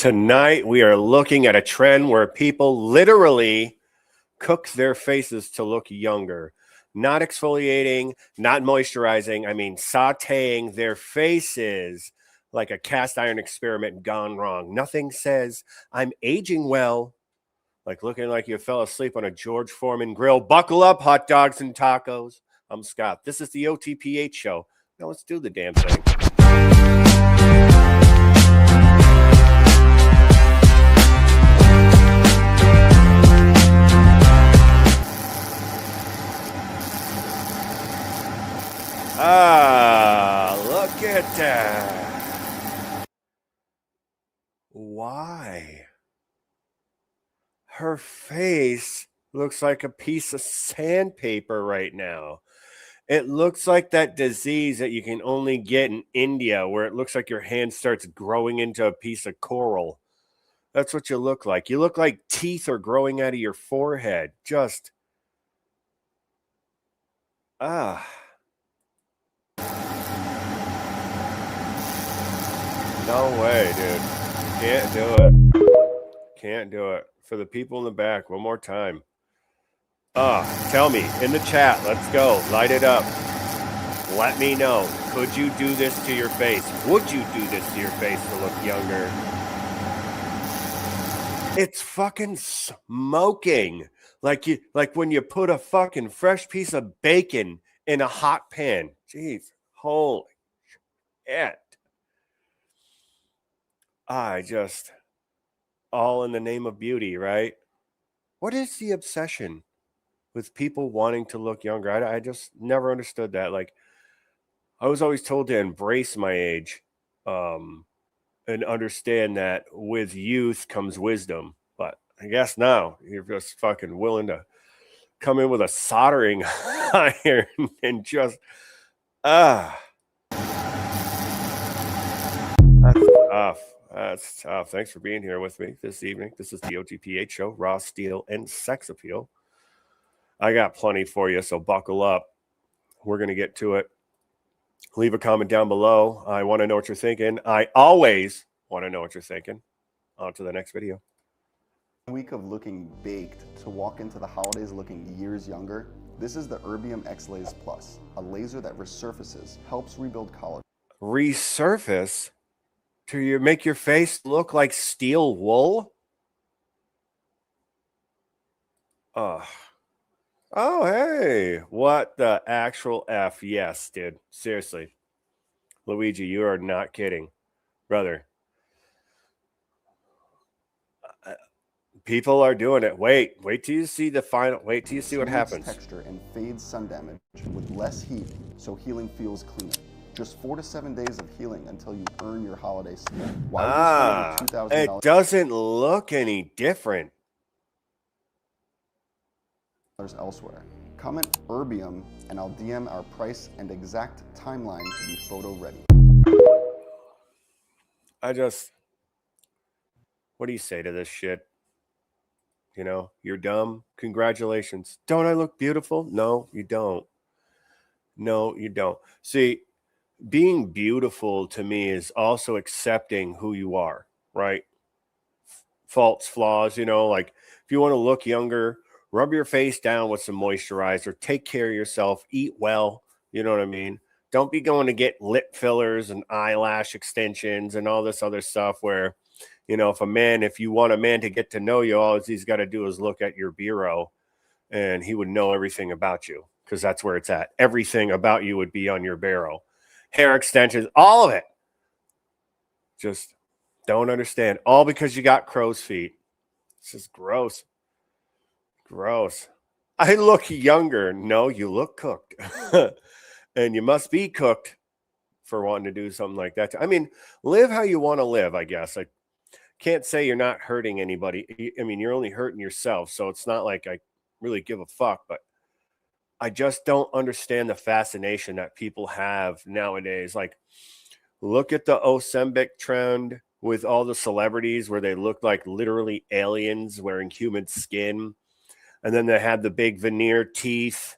Tonight, we are looking at a trend where people literally cook their faces to look younger. Not exfoliating, not moisturizing. I mean, sauteing their faces like a cast iron experiment gone wrong. Nothing says I'm aging well like looking like you fell asleep on a George Foreman grill. Buckle up, hot dogs and tacos. I'm Scott. This is the OTPH Show. Now let's do the damn thing. Look at that. Why? Her face looks like a piece of sandpaper right now. It looks like that disease that you can only get in India where it looks like your hand starts growing into a piece of coral. That's what you look like. You look like teeth are growing out of your forehead. Just, no way, dude. Can't do it. Can't do it. For the people in the back, one more time. Tell me in the chat. Let's go. Light it up. Let me know. Could you do this to your face? Would you do this to your face to look younger? It's fucking smoking. Like when you put a fucking fresh piece of bacon in a hot pan. Jeez. Holy shit. All in the name of beauty, right? What is the obsession with people wanting to look younger? I just never understood that. Like, I was always told to embrace my age and understand that with youth comes wisdom. But I guess now you're just fucking willing to come in with a soldering iron and just, that's tough. That's tough. Thanks for being here with me this evening. This is the OTPH Show, Raw Steel and Sex Appeal. I got plenty for you, so buckle up. We're going to get to it. Leave a comment down below. I want to know what you're thinking. I always want to know what you're thinking. On to the next video. Week of looking baked to walk into the holidays looking years younger. This is the Erbium X-Laser Plus, a laser that resurfaces, helps rebuild collagen. Resurface? To make your face look like steel wool? Oh, hey. What the actual F? Yes, dude. Seriously. Luigi, you are not kidding. Brother. People are doing it. Wait till you see the final. Wait till you see what happens. Texture and fades sun damage with less heat, so healing feels cleaner. Just 4 to 7 days of healing until you earn your holiday sale. It doesn't look any different elsewhere. Comment Erbium and I'll DM our price and exact timeline to be photo ready. What do you say to this shit? You know, you're dumb. Congratulations. Don't I look beautiful? No, you don't. No, you don't. See, being beautiful to me is also accepting who you are, right? Faults, flaws, like if you want to look younger, rub your face down with some moisturizer, take care of yourself, eat well, you know what I mean? Don't be going to get lip fillers and eyelash extensions and all this other stuff where, if you want a man to get to know you, all he's got to do is look at your bureau and he would know everything about you because that's where it's at. Everything about you would be on your bureau. Hair extensions, all of it. Just don't understand. All because you got crow's feet. It's just gross. Gross. I look younger. No, you look cooked. And you must be cooked for wanting to do something like that. I mean, live how you want to live, I guess. I can't say you're not hurting anybody. I mean, you're only hurting yourself. So it's not like I really give a fuck. But I just don't understand the fascination that people have nowadays. Like, look at the Ozempic trend with all the celebrities where they look like literally aliens wearing human skin. And then they had the big veneer teeth,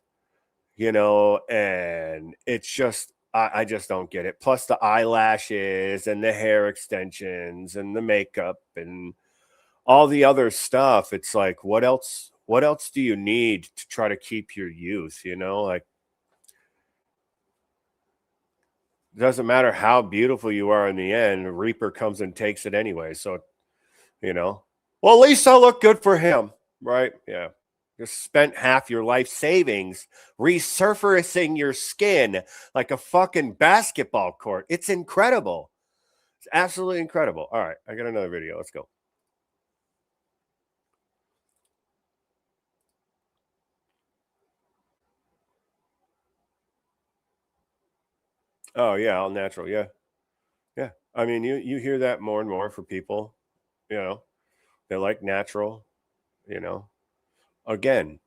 and it's just I just don't get it. Plus the eyelashes and the hair extensions and the makeup and all the other stuff. It's like, what else? What else do you need to try to keep your youth? You know, like it doesn't matter how beautiful you are in the end. The Reaper comes and takes it anyway. So, you know, well, at least I'll look good for him, right? Yeah. Just spent half your life savings resurfacing your skin like a fucking basketball court. It's incredible. It's absolutely incredible. All right, I got another video. Let's go. Oh yeah, all natural. Yeah, yeah. I mean, you hear that more and more for people. You know, they like natural. You know, again,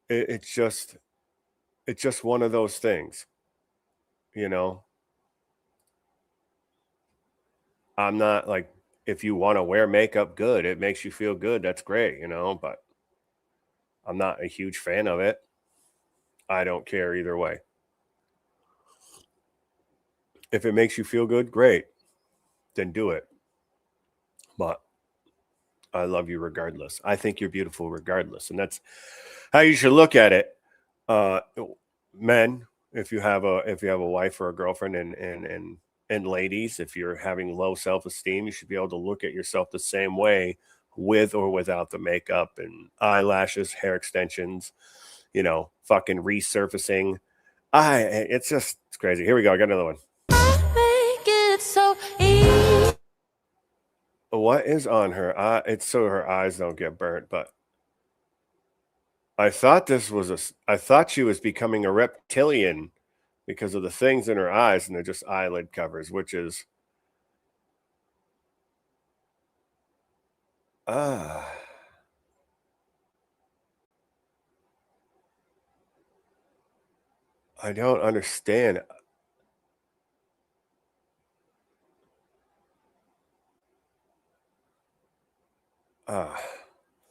it, it's just it's just one of those things. You know, I'm not like, if you want to wear makeup, good. It makes you feel good. That's great. You know, but I'm not a huge fan of it. I don't care either way. If it makes you feel good, great. Then do it. But I love you regardless. I think you're beautiful regardless. And that's how you should look at it. Uh Men, if you have a wife or a girlfriend, and ladies, if you're having low self-esteem, you should be able to look at yourself the same way with or without the makeup and eyelashes, hair extensions, you know, fucking resurfacing. It's crazy. Here we go. I got another one. Make it so easy. What is on her eye? It's so her eyes don't get burnt, but I thought she was becoming a reptilian because of the things in her eyes, and they're just eyelid covers, which is uh I don't understand. Uh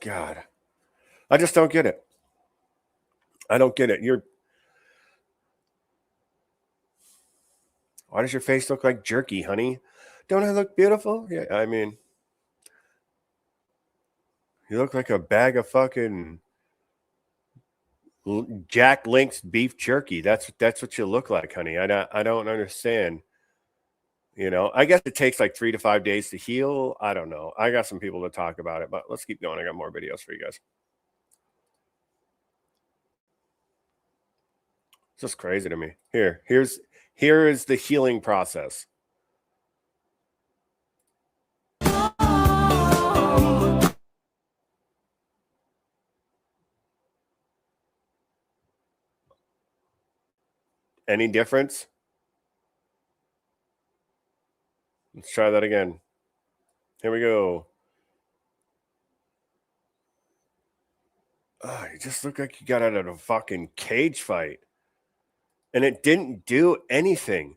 God. I just don't get it. I don't get it. Why does your face look like jerky, honey? Don't I look beautiful? Yeah, I mean, you look like a bag of fucking Jack Link's beef jerky. That's what you look like, honey. I don't understand. You know, I guess it takes like 3 to 5 days to heal. I don't know. I got some people to talk about it, but let's keep going. I got more videos for you guys. It's just crazy to me. Here is the healing process. Any difference? Let's try that again. Here we go. Oh, you just look like you got out of a fucking cage fight. And it didn't do anything.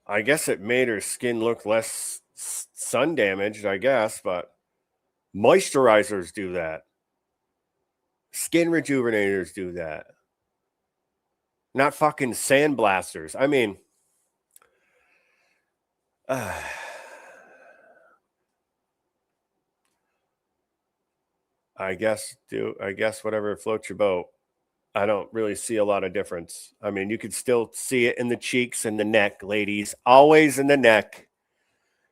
I guess it made her skin look less sun damaged, I guess, but moisturizers do that. Skin rejuvenators do that. Not fucking sandblasters. I mean, I guess whatever floats your boat. I don't really see a lot of difference. I mean, you could still see it in the cheeks and the neck, ladies. Always in the neck.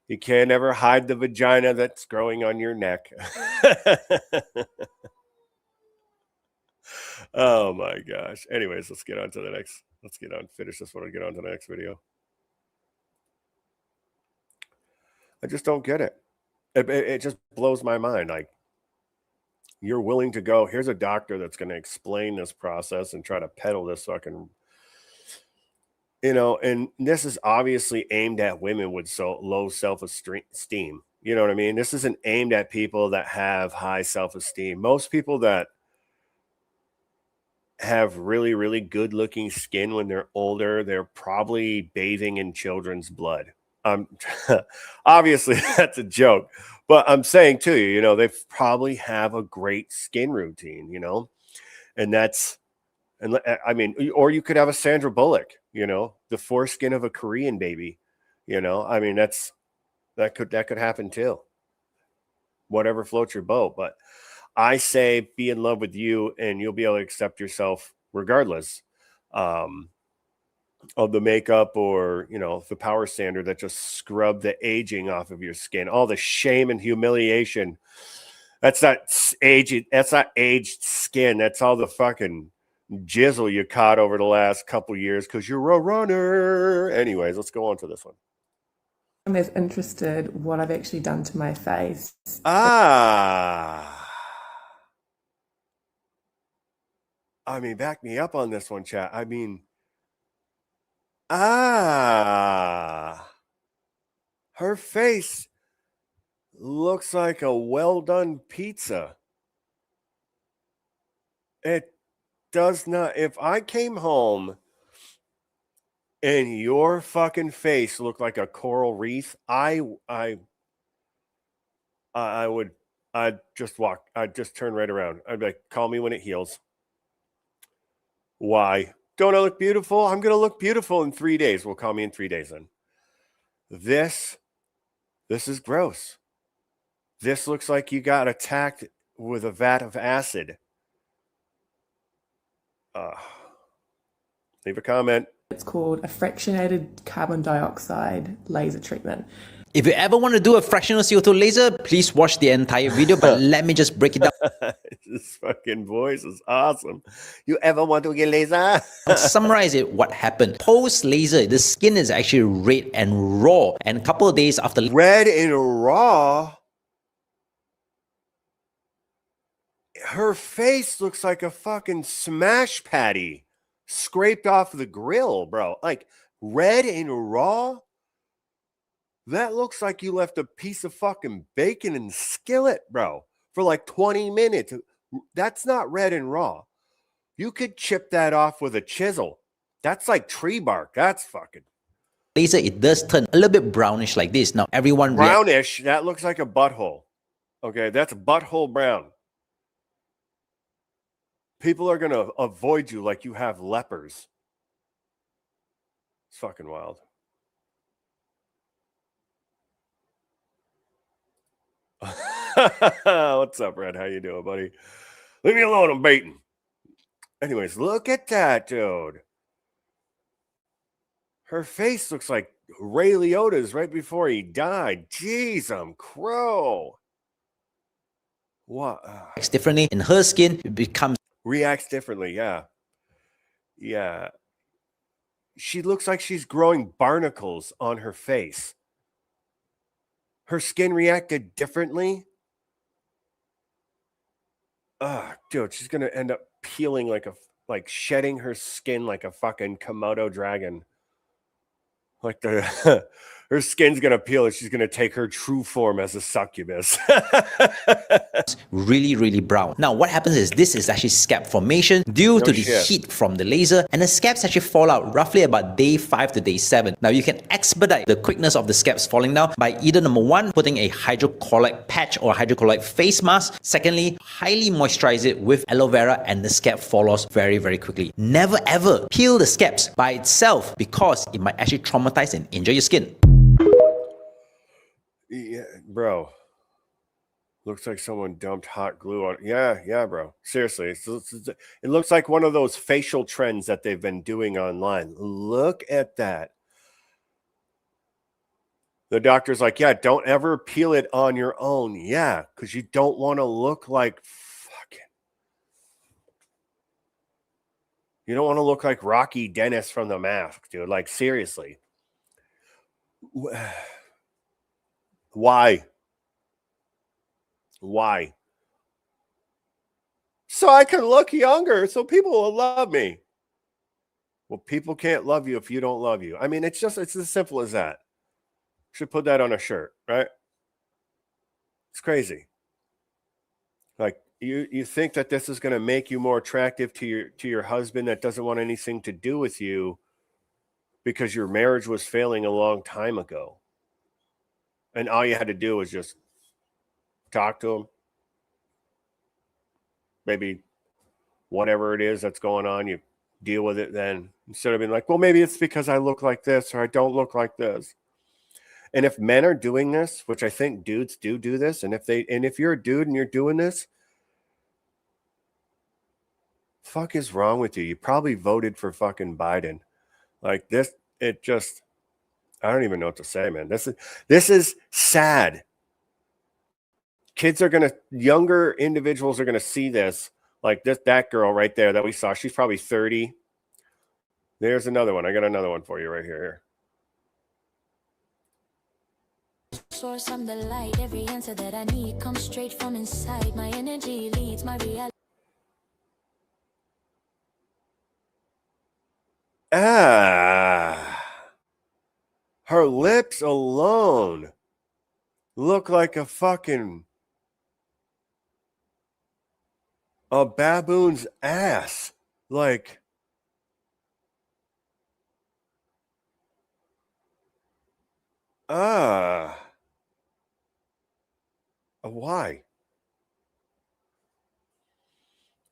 You can't ever hide the vagina that's growing on your neck. Oh my gosh. Anyways, let's get on to the next. Finish this one and get on to the next video. I just don't get it. It just blows my mind. Like, you're willing to go, here's a doctor that's going to explain this process and try to peddle this fucking, you know, and this is obviously aimed at women with so low self-esteem. You know what I mean? This isn't aimed at people that have high self-esteem. Most people that have really, really good looking skin when they're older, they're probably bathing in children's blood. Um, Obviously, that's a joke, But I'm saying to you, they probably have a great skin routine, and that's, and I mean, or you could have a Sandra Bullock, the foreskin of a Korean baby, I mean, that could happen too. Whatever floats your boat. But I say be in love with you and you'll be able to accept yourself regardless of the makeup or, the power sander that just scrubbed the aging off of your skin, all the shame and humiliation. That's not aged. That's not aged skin. That's all the fucking jizzle you caught over the last couple years because you're a runner. Anyways, let's go on to this one. I'm as interested what I've actually done to my face. I mean, back me up on this one, chat. I mean, her face looks like a well-done pizza. It does not. If I came home and your fucking face looked like a coral reef, I'd just turn right around. I'd be like, call me when it heals. Why? Don't I look beautiful? I'm going to look beautiful in 3 days. Well, call me in 3 days then. This is gross. This looks like you got attacked with a vat of acid. Leave a comment. It's called a fractionated carbon dioxide laser treatment. If you ever want to do a fractional CO2 laser, please watch the entire video, but let me just break it down. This fucking voice is awesome. You ever want to get laser? Summarize it, what happened. Post-laser, the skin is actually red and raw. And a couple of days after... Red and raw? Her face looks like a fucking smash patty scraped off the grill, bro. Like, red and raw? That looks like you left a piece of fucking bacon in the skillet, bro, for like 20 minutes. That's not red and raw. You could chip that off with a chisel. That's like tree bark. That's fucking... Laser, it does turn a little bit brownish like this. Now, everyone... Brownish? That looks like a butthole. Okay, that's butthole brown. People are going to avoid you like you have lepers. It's fucking wild. What's up, Red? How you doing, buddy? Leave me alone. I'm baiting. Anyways, look at that, dude. Her face looks like Ray Liotta's right before he died. Jeez, I'm crow. What? It's differently. In her skin, it becomes... Reacts differently, yeah. Yeah. She looks like she's growing barnacles on her face. Her skin reacted differently. Dude, she's gonna end up peeling like shedding her skin like a fucking Komodo dragon. Like her skin's gonna peel and she's gonna take her true form as a succubus. really, really brown. Now, what happens is this is actually scab formation due to the heat from the laser, and the scabs actually fall out roughly about day 5 to day 7. Now, you can expedite the quickness of the scabs falling down by either number 1, putting a hydrocolloid patch or hydrocolloid face mask. Secondly, highly moisturize it with aloe vera and the scab fall off very, very quickly. Never ever peel the scabs by itself because it might actually traumatize and injure your skin. Yeah, bro. Looks like someone dumped hot glue on. Yeah, bro. Seriously, it looks like one of those facial trends that they've been doing online. Look at that. The doctor's like, yeah, don't ever peel it on your own. Yeah, because you don't want to look like fucking... You don't want to look like Rocky Dennis from The Mask, dude. Like, seriously. Why? Why? So I can look younger, so people will love me. Well, people can't love you if you don't love you. I mean, it's as simple as that. Should put that on a shirt, right? It's crazy. Like you think that this is going to make you more attractive to your husband that doesn't want anything to do with you because your marriage was failing a long time ago. And all you had to do was just talk to them. Maybe whatever it is that's going on, you deal with it then, instead of being like, well, maybe it's because I look like this or I don't look like this. And if men are doing this, which I think dudes do this, and if you're a dude and you're doing this, fuck is wrong with you? You probably voted for fucking Biden. Like this, it just, I don't even know what to say, man. This is sad. Younger individuals are gonna see this. Like that girl right there that we saw, she's probably 30. There's another one. I got another one for you right here. Source from the light, every answer that I need comes straight from inside. My energy leads my reality. Her lips alone look like a baboon's ass. Like, why?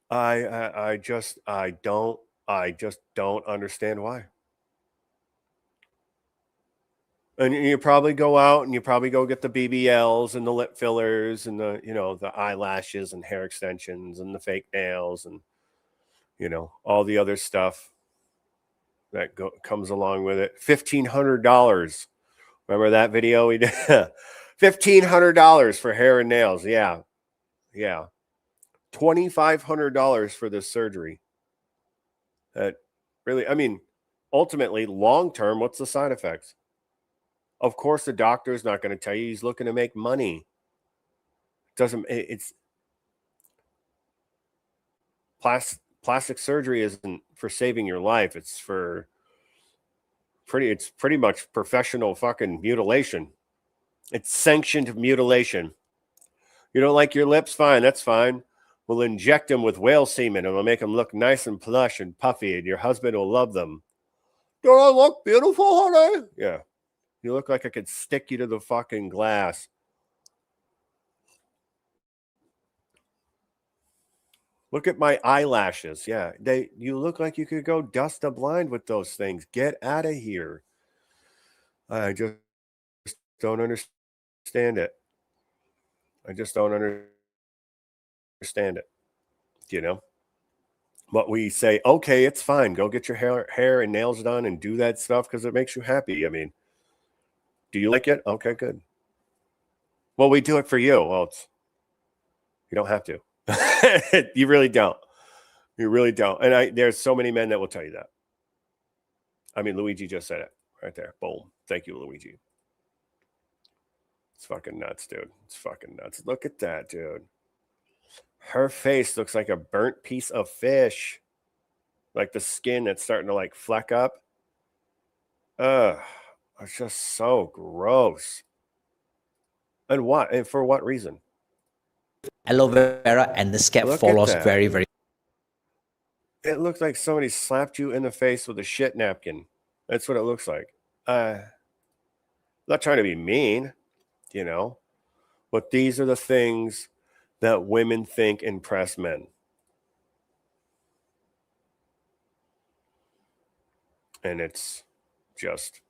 I just don't understand why. And you probably go out and you probably go get the BBLs and the lip fillers and the eyelashes and hair extensions and the fake nails and all the other stuff that comes along with it. $1,500. Remember that video we did? $1,500 for hair and nails. Yeah. $2,500 for this surgery. That really, I mean, ultimately, long term, what's the side effects? Of course, the doctor is not going to tell you. He's looking to make money. It's plastic surgery isn't for saving your life. It's pretty much professional fucking mutilation. It's sanctioned mutilation. You don't like your lips? Fine, that's fine. We'll inject them with whale semen and we'll make them look nice and plush and puffy, and your husband will love them. Don't I look beautiful, honey? Yeah. You look like I could stick you to the fucking glass. Look at my eyelashes. Yeah, you look like you could go dust a blind with those things. Get out of here. I just don't understand it. I just don't understand it. But we say, okay, it's fine. Go get your hair and nails done and do that stuff because it makes you happy. I mean, do you like it? Okay, good. Well, we do it for you. Well, you don't have to. You really don't. You really don't. And there's so many men that will tell you that. I mean, Luigi just said it right there. Boom. Thank you, Luigi. It's fucking nuts, dude. It's fucking nuts. Look at that, dude. Her face looks like a burnt piece of fish. Like the skin that's starting to like fleck up. It's just so gross. And what? And for what reason? Aloe vera and the scab fall off very, very. It looks like somebody slapped you in the face with a shit napkin. That's what it looks like. I'm not trying to be mean, but these are the things that women think impress men. And it's just,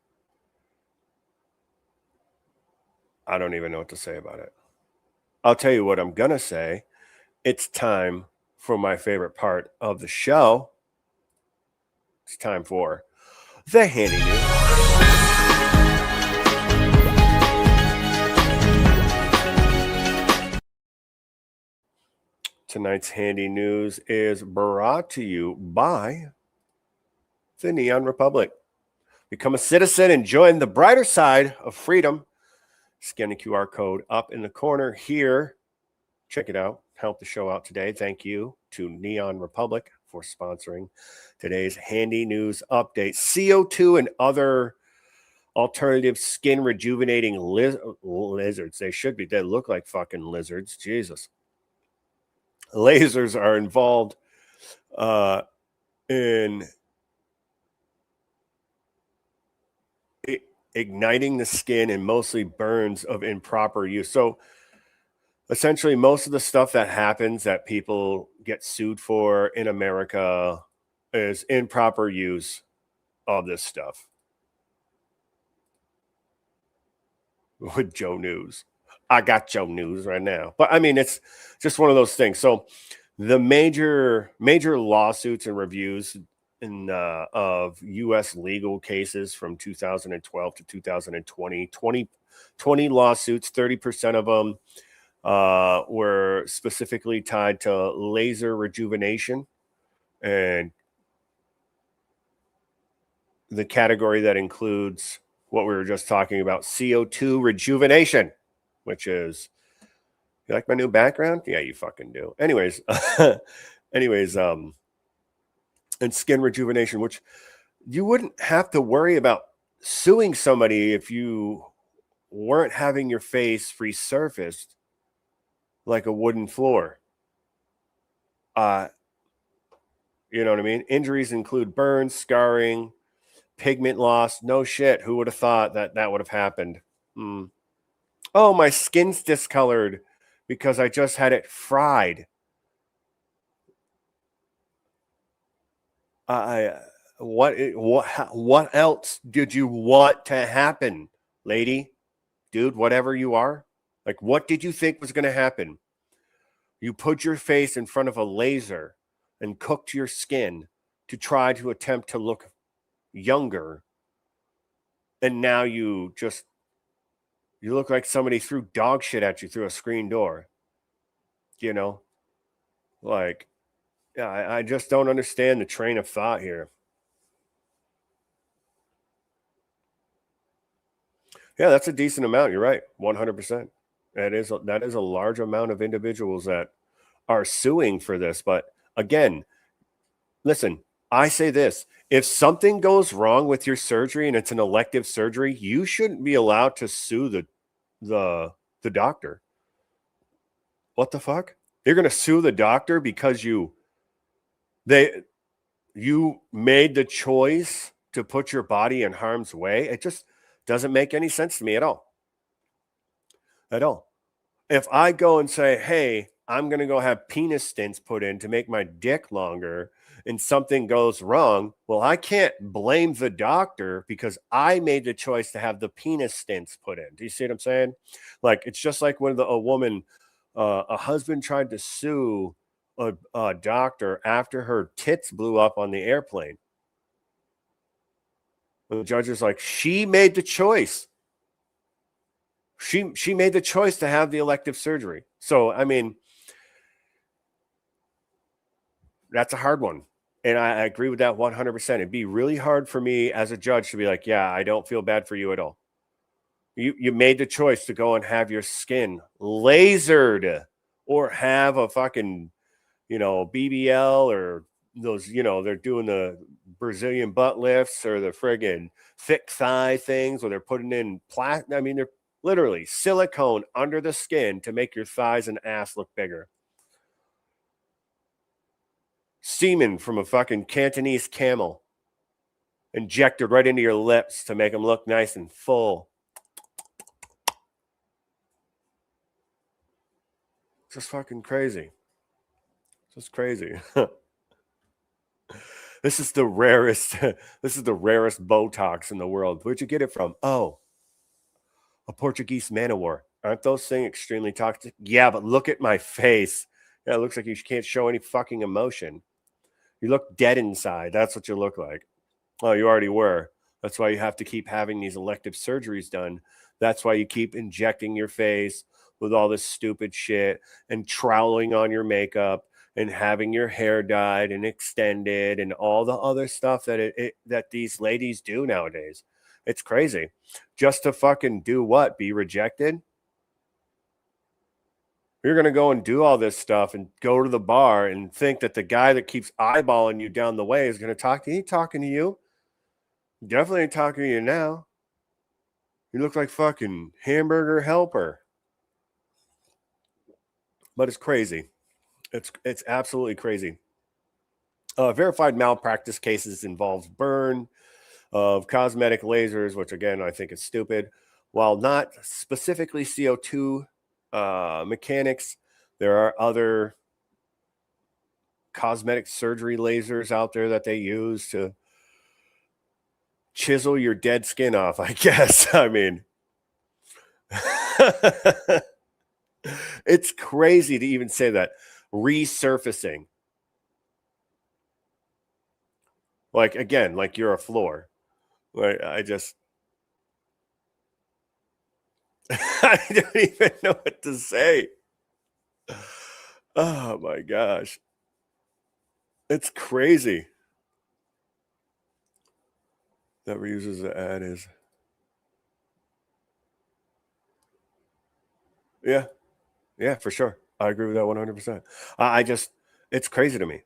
I don't even know what to say about it. I'll tell you what I'm going to say. It's time for my favorite part of the show. It's time for the Handy News. Tonight's Handy News is brought to you by the Neon Republic. Become a citizen and join the brighter side of freedom. Scan the QR code up in the corner here. Check it out. Help the show out today. Thank you to Neon Republic for sponsoring today's Handy News update. CO2 and other alternative skin rejuvenating lizards. They should be. They look like fucking lizards. Jesus. Lasers are involved in igniting the skin and mostly burns of improper use. So essentially most of the stuff that happens that people get sued for in America is improper use of this stuff. With Joe News. I got Joe News right now. But I mean, it's just one of those things. So the major lawsuits and reviews of U.S. legal cases from 2012 to 2020, 20 lawsuits, 30% of them were specifically tied to laser rejuvenation, and the category that includes what we were just talking about, CO2 rejuvenation, which is, you like my new background? Yeah, you fucking do. Anyways, and skin rejuvenation, which you wouldn't have to worry about suing somebody if you weren't having your face resurfaced like a wooden floor. You know what I mean? Injuries include burns, scarring, pigment loss. No shit. Who would have thought that would have happened? Oh, my skin's discolored because I just had it fried. What else did you want to happen, lady, dude, whatever you are? Like, what did you think was going to happen? You put your face in front of a laser and cooked your skin to try to attempt to look younger, and now you look like somebody threw dog shit at you through a screen door. You know, like, yeah, I just don't understand the train of thought here. Yeah, that's a decent amount. You're right, 100%. That is a large amount of individuals that are suing for this. But again, listen, I say this: if something goes wrong with your surgery and it's an elective surgery, you shouldn't be allowed to sue the doctor. What the fuck? You're going to sue the doctor because you made the choice to put your body in harm's way? It just doesn't make any sense to me at all. At all. If I go and say, hey, I'm going to go have penis stents put in to make my dick longer, and something goes wrong, well, I can't blame the doctor because I made the choice to have the penis stents put in. Do you see what I'm saying? Like, it's just like when a husband tried to sue a doctor after her tits blew up on the airplane. And the judge is like, she made the choice. She made the choice to have the elective surgery. So, I mean, that's a hard one. And I agree with that 100%. It'd be really hard for me as a judge to be like, yeah, I don't feel bad for you at all. You made the choice to go and have your skin lasered or have a fucking, BBL, or those, they're doing the Brazilian butt lifts or the friggin' thick thigh things where they're putting in I mean, they're literally silicone under the skin to make your thighs and ass look bigger. Semen from a fucking Cantonese camel injected right into your lips to make them look nice and full. Just fucking crazy. Just crazy. This is the rarest Botox in the world. Where'd you get it from? Oh, a Portuguese man of war. Aren't those things extremely toxic? Yeah, but look at my face. Yeah, it looks like you can't show any fucking emotion. You look dead inside. That's what you look like. Oh, you already were. That's why you have to keep having these elective surgeries done. That's why you keep injecting your face with all this stupid shit and troweling on your makeup and having your hair dyed and extended and all the other stuff that these ladies do nowadays. It's crazy. Just to fucking do what? Be rejected? You're going to go and do all this stuff and go to the bar and think that the guy that keeps eyeballing you down the way is going to talk to you. He ain't talking to you. Definitely ain't talking to you now. You look like fucking Hamburger Helper. But it's crazy. It's absolutely crazy. Verified malpractice cases involves burn of cosmetic lasers, which again I think is stupid. While not specifically CO2 mechanics. There are other cosmetic surgery lasers out there that they use to chisel your dead skin off, I guess. I mean, it's crazy to even say that. Resurfacing. Like, again, like you're a floor. Like, I don't even know what to say. Oh my gosh. It's crazy. That reuses the ad is. Yeah. Yeah, for sure. I agree with that 100%. It's crazy to me.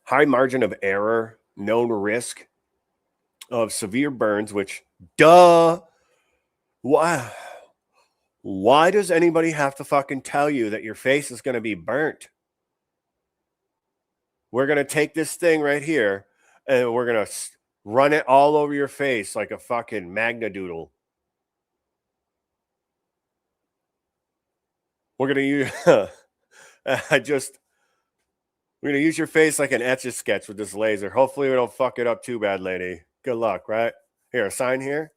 High margin of error, known risk of severe burns, which, duh. Why does anybody have to fucking tell you that your face is going to be burnt? We're going to take this thing right here and we're going to run it all over your face like a fucking magnadoodle. We're going to use, we're going to use your face like an Etch-a-Sketch with this laser. Hopefully we don't fuck it up too bad, lady. Good luck, right? Here, sign here.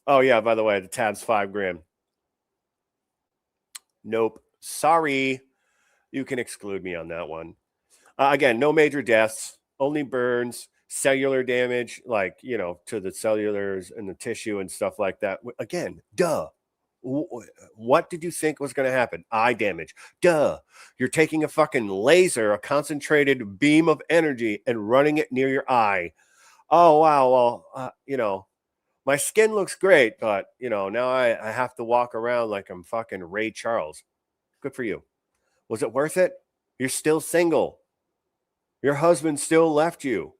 Oh, yeah, by the way, the tab's $5,000. Nope. Sorry. You can exclude me on that one. Again, no major deaths, only burns, cellular damage, like, to the cellulars and the tissue and stuff like that. Again, duh. What did you think was going to happen? Eye damage. Duh. You're taking a fucking laser, a concentrated beam of energy, and running it near your eye. Oh, wow. Well, my skin looks great, but, now I have to walk around like I'm fucking Ray Charles. Good for you. Was it worth it? You're still single. Your husband still left you.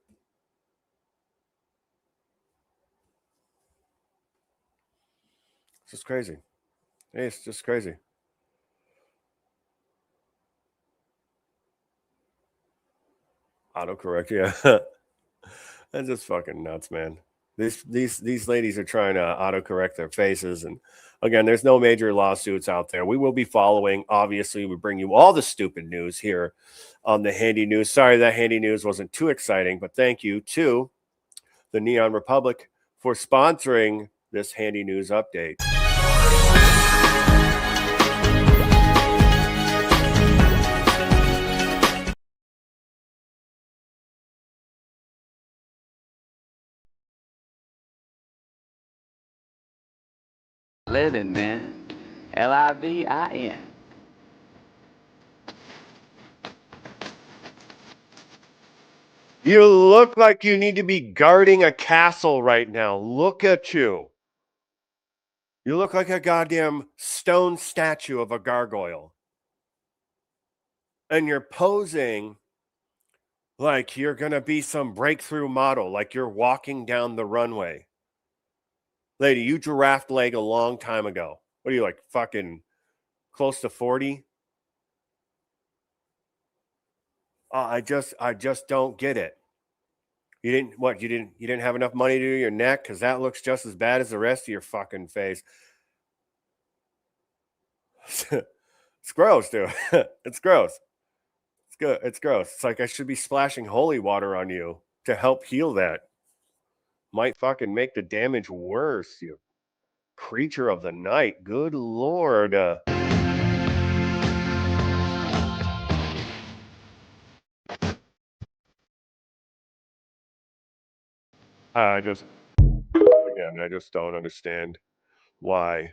It's just crazy. It's just crazy. Autocorrect, yeah. That's just fucking nuts, man. These ladies are trying to autocorrect their faces, and again, there's no major lawsuits out there. We will be following. Obviously, we bring you all the stupid news here on the Handy News. Sorry that Handy News wasn't too exciting, but thank you to the Neon Republic for sponsoring this Handy News update. Living, man. Livin. You look like you need to be guarding a castle right now. Look at you. You look like a goddamn stone statue of a gargoyle. And you're posing like you're going to be some breakthrough model, like you're walking down the runway. Lady, you giraffe leg a long time ago. What are you, like, fucking close to 40? I just don't get it. You didn't have enough money to do your neck? Because that looks just as bad as the rest of your fucking face. It's gross, dude. It's gross. It's good. It's gross. It's like I should be splashing holy water on you to help heal that. Might fucking make the damage worse, you creature of the night. Good Lord. I just don't understand why.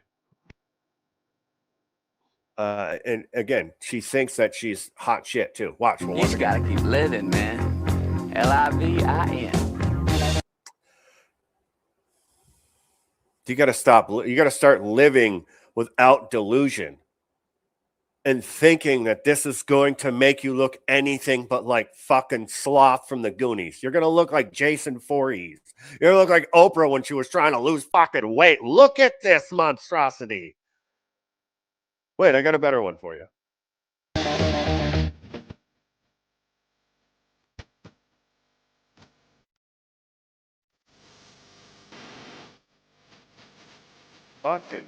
And again, she thinks that she's hot shit too. Watch. You just gotta keep living, man. Livin. You got to stop. You got to start living without delusion and thinking that this is going to make you look anything but like fucking Sloth from the Goonies. You're going to look like Jason Voorhees. You're going to look like Oprah when she was trying to lose fucking weight. Look at this monstrosity. Wait, I got a better one for you. Fucking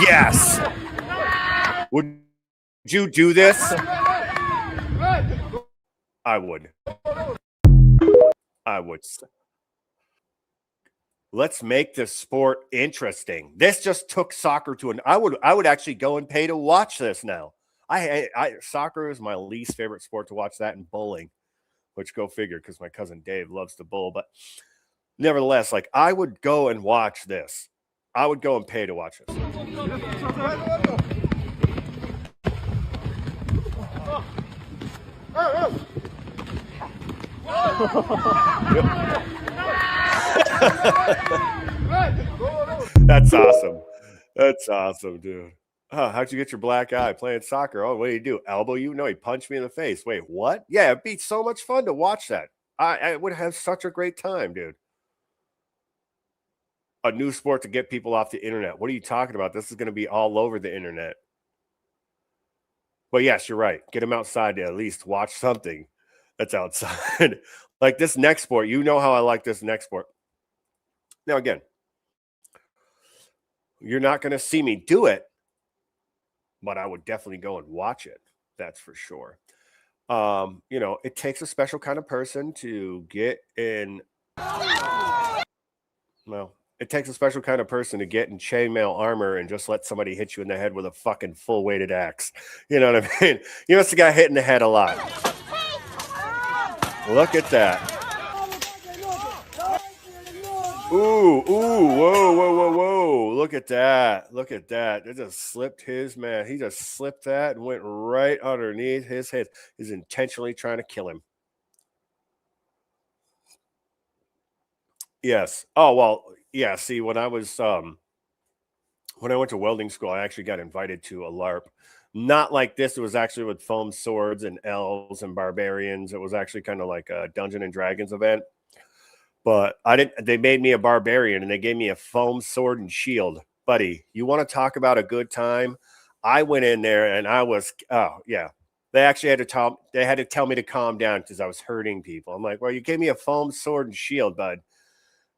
Yes. Would you do this? I would. Let's make this sport interesting. This just took soccer to an. I would actually go and pay to watch this now. Soccer is my least favorite sport to watch, that and bowling, which go figure, because my cousin Dave loves to bowl. But nevertheless, like, I would go and watch this. I would go and pay to watch this. That's awesome. That's awesome, dude. Oh, how'd you get your black eye playing soccer? Oh, what did he do? Elbow you? No, he punched me in the face. Wait, what? Yeah, it'd be so much fun to watch that. I would have such a great time, dude. A new sport to get people off the internet. What are you talking about? This is going to be all over the internet. But yes, you're right. Get them outside to at least watch something that's outside. Like this next sport. You know how I like this next sport. Now, again, you're not going to see me do it, but I would definitely go and watch it. That's for sure. You know, it takes a special kind of person to get in. Well, it takes a special kind of person to get in chainmail armor and just let somebody hit you in the head with a fucking full weighted axe. You know what I mean? You must have got hit in the head a lot. Look at that. Ooh, whoa. Look at that. Look at that. They just slipped his man. He just slipped that and went right underneath his head. He's intentionally trying to kill him. Yes. Oh, well, yeah. See, when I was when I went to welding school, I actually got invited to a LARP. Not like this. It was actually with foam swords and elves and barbarians. It was actually kind of like a Dungeons and Dragons event. But they made me a barbarian and they gave me a foam sword and shield. Buddy, you want to talk about a good time? I went in there and I was, oh yeah. They actually had to tell me to calm down because I was hurting people. I'm like, well, you gave me a foam sword and shield, bud.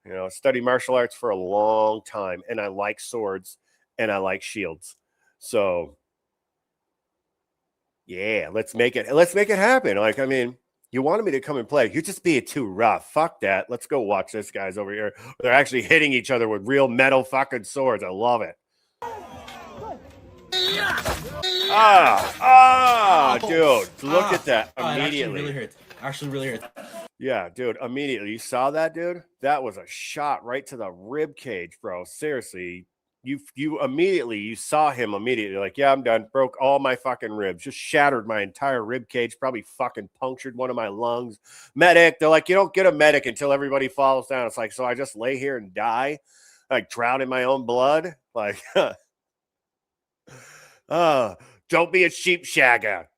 You know, I studied martial arts for a long time and I like swords and I like shields. So yeah, let's make it happen. Like, I mean, you wanted me to come and play. You're just being too rough. Fuck that. Let's go watch this guys over here. They're actually hitting each other with real metal fucking swords. I love it. Dude, look at that immediately. Actually really hurt. Yeah, dude, immediately. You saw that, dude? That was a shot right to the rib cage, bro. Seriously. You saw him immediately, like, yeah, I'm done. Broke all my fucking ribs, just shattered my entire rib cage, probably fucking punctured one of my lungs. Medic, they're like, you don't get a medic until everybody falls down. It's like, so I just lay here and die, like drown in my own blood, like, don't be a sheep shagger.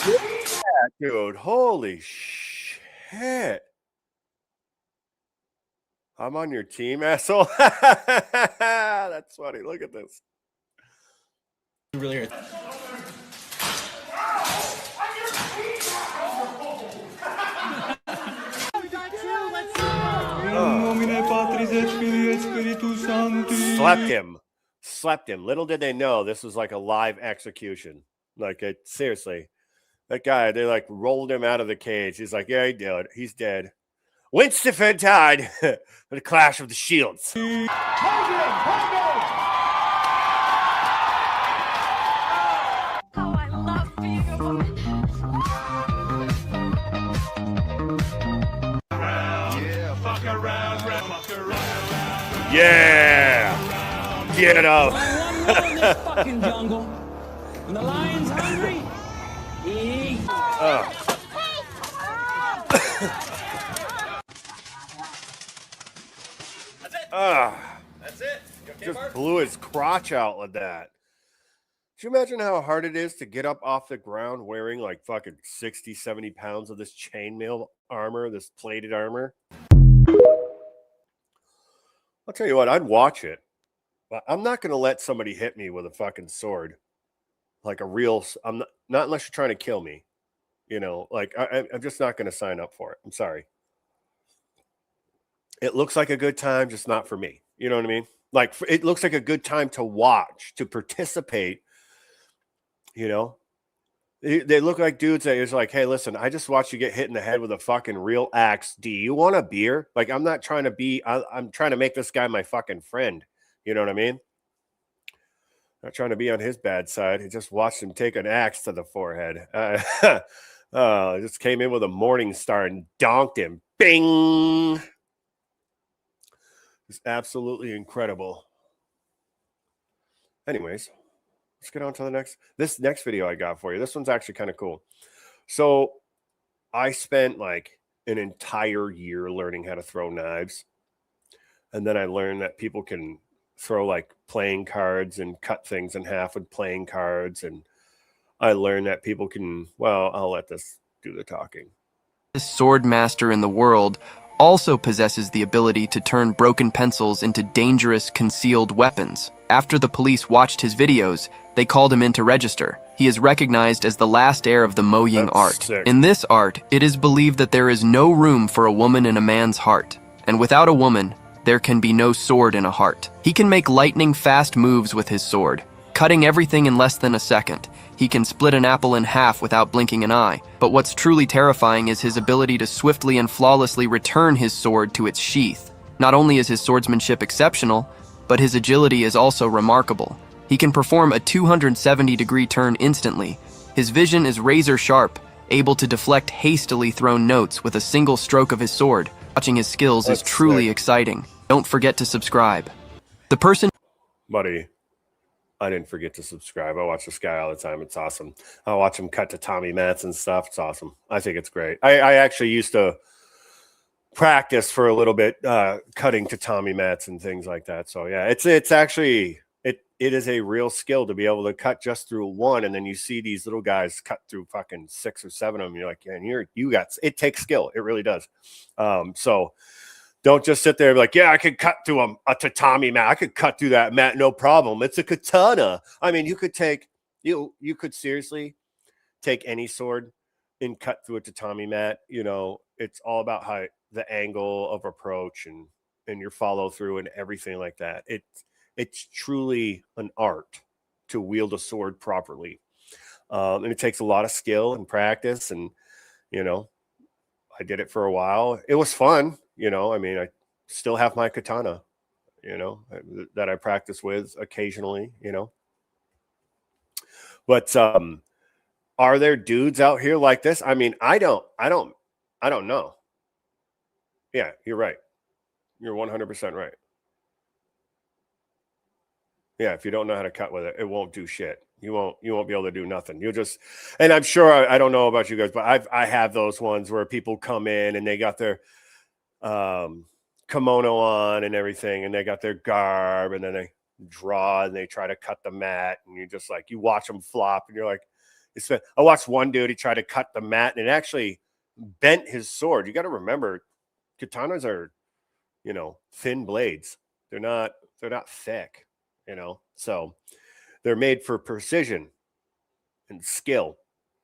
Yeah, dude, holy shit. I'm on your team, asshole. That's funny. Look at this. It really hurt. Slept him. Little did they know this was like a live execution. Like, seriously. That guy, they like rolled him out of the cage. He's like, yeah, he's dead. Winston died in the clash of the shields. Yeah, get it up. Fucking jungle. When the lion's hungry, he eats. That's it. Just blew his crotch out with that. Can you imagine how hard it is to get up off the ground wearing like fucking 60, 70 pounds of this chainmail armor, this plated armor? I'll tell you what, I'd watch it. But I'm not going to let somebody hit me with a fucking sword. Like a real, I'm not unless you're trying to kill me. You know, like I'm just not going to sign up for it. I'm sorry. It looks like a good time, just not for me. You know what I mean? Like, it looks like a good time to watch, to participate. You know, they look like dudes that is like, hey, listen, I just watched you get hit in the head with a fucking real axe. Do you want a beer? Like, I'm not trying to be, I'm trying to make this guy my fucking friend. You know what I mean? Not trying to be on his bad side. I just watched him take an axe to the forehead. Just came in with a morning star and donked him. Bing! It's absolutely incredible. Anyways, let's get on to this next video I got for you. This one's actually kind of cool. So I spent like an entire year learning how to throw knives. And then I learned that people can throw like playing cards and cut things in half with playing cards. And I learned that people can, well, I'll let this do the talking. This sword master in the world also possesses the ability to turn broken pencils into dangerous concealed weapons. After the police watched his videos, they called him in to register. He is recognized as the last heir of the mongering art. Sick. In this art, it is believed that there is no room for a woman in a man's heart, and without a woman, there can be no sword in a heart. He can make lightning-fast moves with his sword, cutting everything in less than a second. He can split an apple in half without blinking an eye. But what's truly terrifying is his ability to swiftly and flawlessly return his sword to its sheath. Not only is his swordsmanship exceptional, but his agility is also remarkable. He can perform a 270-degree turn instantly. His vision is razor-sharp, able to deflect hastily thrown notes with a single stroke of his sword. Watching his skills is truly exciting. Don't forget to subscribe. The person... Buddy, I didn't forget to subscribe. I watch this guy all the time. It's awesome. I watch him cut to Tommy Mats and stuff. It's awesome. I think it's great. I actually used to practice for a little bit, cutting to Tommy Mats and things like that. So yeah, it's actually, it is a real skill to be able to cut just through one. And then you see these little guys cut through fucking 6 or 7 of them. You're like, yeah, and it takes skill. It really does. So don't just sit there and be like, yeah, I could cut through a tatami mat. I could cut through that mat, no problem. It's a katana. I mean, you could seriously take any sword and cut through a tatami mat. You know, it's all about how the angle of approach and your follow through and everything like that. It's truly an art to wield a sword properly. And it takes a lot of skill and practice. And, you know, I did it for a while. It was fun. You know, I mean, I still have my katana, you know, that I practice with occasionally, you know. But are there dudes out here like this? I mean, I don't know. Yeah, you're right. You're 100% right. Yeah, if you don't know how to cut with it, it won't do shit. You won't be able to do nothing. You'll just, and I'm sure, I don't know about you guys, but I have those ones where people come in and they got their kimono on and everything, and they got their garb, and then they draw and they try to cut the mat, and you just like, you watch them flop, and you're like, I watched one dude, he tried to cut the mat and it actually bent his sword. You got to remember, katanas are, you know, thin blades. They're not thick, you know, so they're made for precision and skill.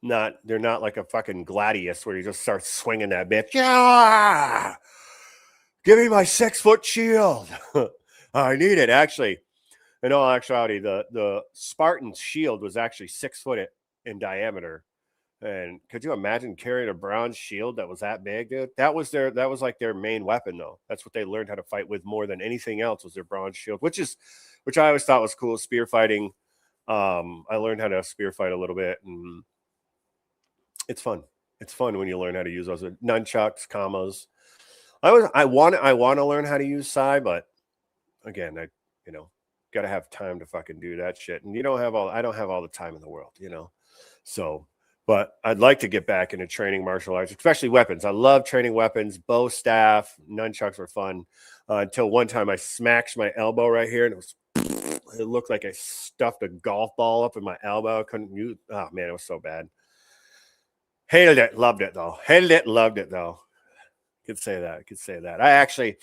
They're not like a fucking gladius where you just start swinging that bitch. Yeah, give me my 6-foot shield. I need it. Actually, in all actuality, the Spartan's shield was actually 6 foot in diameter. And could you imagine carrying a bronze shield that was that big, dude? That was like their main weapon, though. That's what they learned how to fight with more than anything else, was their bronze shield, which I always thought was cool. Spear fighting. I learned how to spear fight a little bit, and it's fun. It's fun when you learn how to use those nunchucks, commas. I want to learn how to use sai, but again, I got to have time to fucking do that shit, and I don't have all the time in the world, you know. So, but I'd like to get back into training martial arts, especially weapons. I love training weapons. Bow, staff, nunchucks were fun until one time I smacked my elbow right here, and it looked like I stuffed a golf ball up in my elbow. I couldn't use. Oh man, it was so bad. Hated it, loved it though. Hated it, loved it though. Could say that. I actually,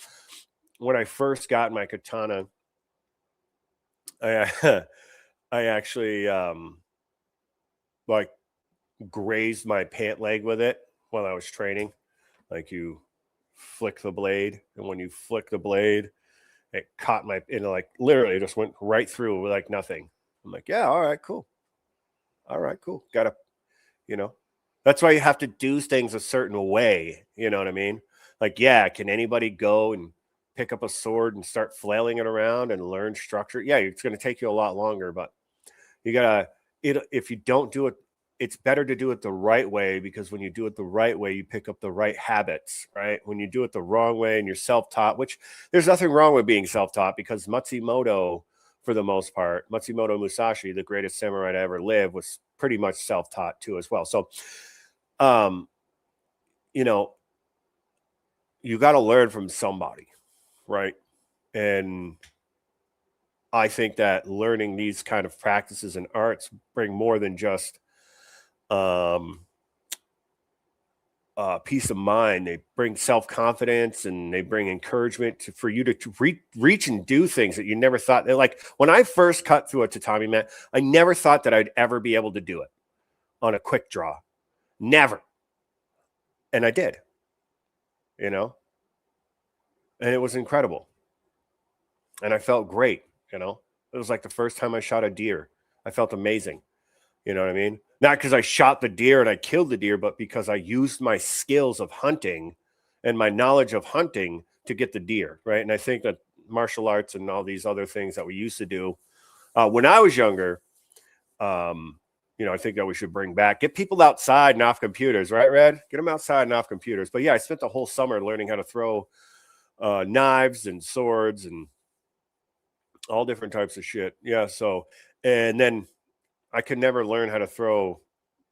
when I first got my katana, I actually like grazed my pant leg with it while I was training. Like, you flick the blade, and when you flick the blade, it caught my, like literally just went right through like nothing. I'm like, yeah, all right, cool. All right, cool. Gotta, that's why you have to do things a certain way. You know what I mean? Like, yeah, can anybody go and pick up a sword and start flailing it around and learn structure? Yeah, it's going to take you a lot longer, but you gotta, if you don't do it, it's better to do it the right way, because when you do it the right way, you pick up the right habits, right? When you do it the wrong way and you're self-taught, which there's nothing wrong with being self-taught, because Matsumoto, for the most part, Matsumoto Musashi, the greatest samurai to ever live, was pretty much self-taught too as well. So, you got to learn from somebody, right? And I think that learning these kind of practices and arts bring more than just peace of mind. They bring self-confidence, and they bring encouragement for you to reach and do things that you never thought. Like when I first cut through a tatami mat, I never thought that I'd ever be able to do it on a quick draw. Never. And I did, and it was incredible. And I felt great, It was like the first time I shot a deer. I felt amazing. You know what I mean? Not because I shot the deer and I killed the deer, but because I used my skills of hunting and my knowledge of hunting to get the deer, right? And I think that martial arts and all these other things that we used to do when I was younger, I think that we should bring back. Get people outside and off computers, right, Red? Get them outside and off computers. But yeah, I spent the whole summer learning how to throw knives and swords and all different types of shit. Yeah, so, and then I could never learn how to throw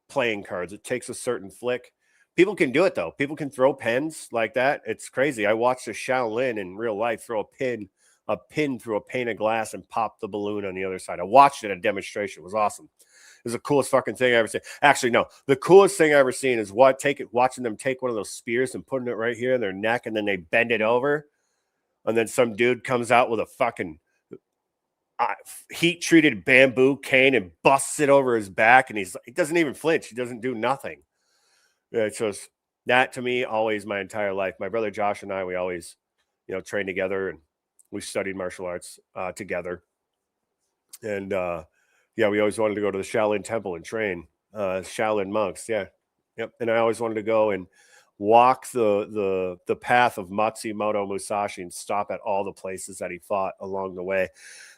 playing cards. It takes a certain flick. People can do it, though. People can throw pens like that. It's crazy. I watched a Shaolin in real life throw a pin through a pane of glass and pop the balloon on the other side. I watched it at a demonstration. It was awesome. It was the coolest fucking thing I ever seen. Actually, no. The coolest thing I ever seen is watching them take one of those spears and putting it right here in their neck, and then they bend it over. And then some dude comes out with a fucking heat-treated bamboo cane and busts it over his back, and he doesn't even flinch. He doesn't do nothing. It's just that, to me, always my entire life. My brother Josh and I, we always, trained together, and we studied martial arts together. And we always wanted to go to the Shaolin Temple and train Shaolin monks. Yeah, yep. And I always wanted to go and walk the path of Matsumoto Musashi and stop at all the places that he fought along the way.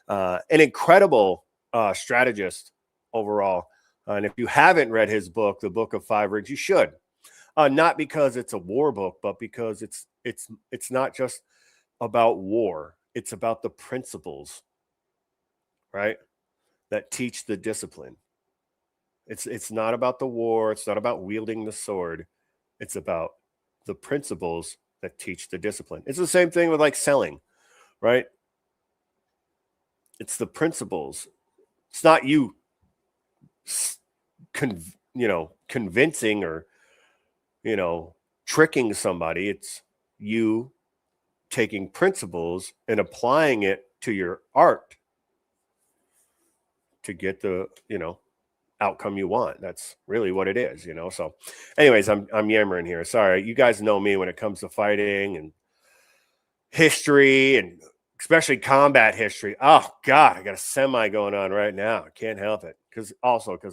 An incredible strategist overall. And if you haven't read his book, The Book of Five Rings, you should. Not because it's a war book, but because it's not just about war. It's about the principles, right, that teach the discipline. It's not about the war. It's not about wielding the sword. It's about the principles that teach the discipline. It's the same thing with like selling, right? It's the principles. It's not you, convincing or, tricking somebody. It's you taking principles and applying it to your art to get the, outcome you want. That's really what it is, So anyways, I'm yammering here. Sorry. You guys know me when it comes to fighting and history, and especially combat history. Oh God, I got a semi going on right now. I can't help it. Because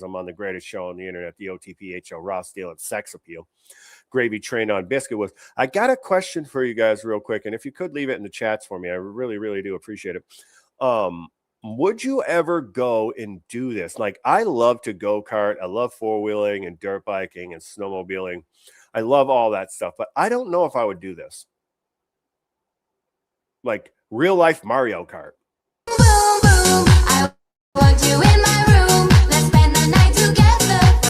I'm on the greatest show on the internet, the OTPH Show, Raw Steel and Sex Appeal. Gravy trained on biscuit was. I got a question for you guys real quick. And if you could leave it in the chats for me, I really, really do appreciate it. Would you ever go and do this? Like, I love to go-kart. I love four-wheeling and dirt biking and snowmobiling. I love all that stuff, but I don't know if I would do this. Like real-life Mario Kart. Boom, boom, I want you in my room. Let's spend the night together.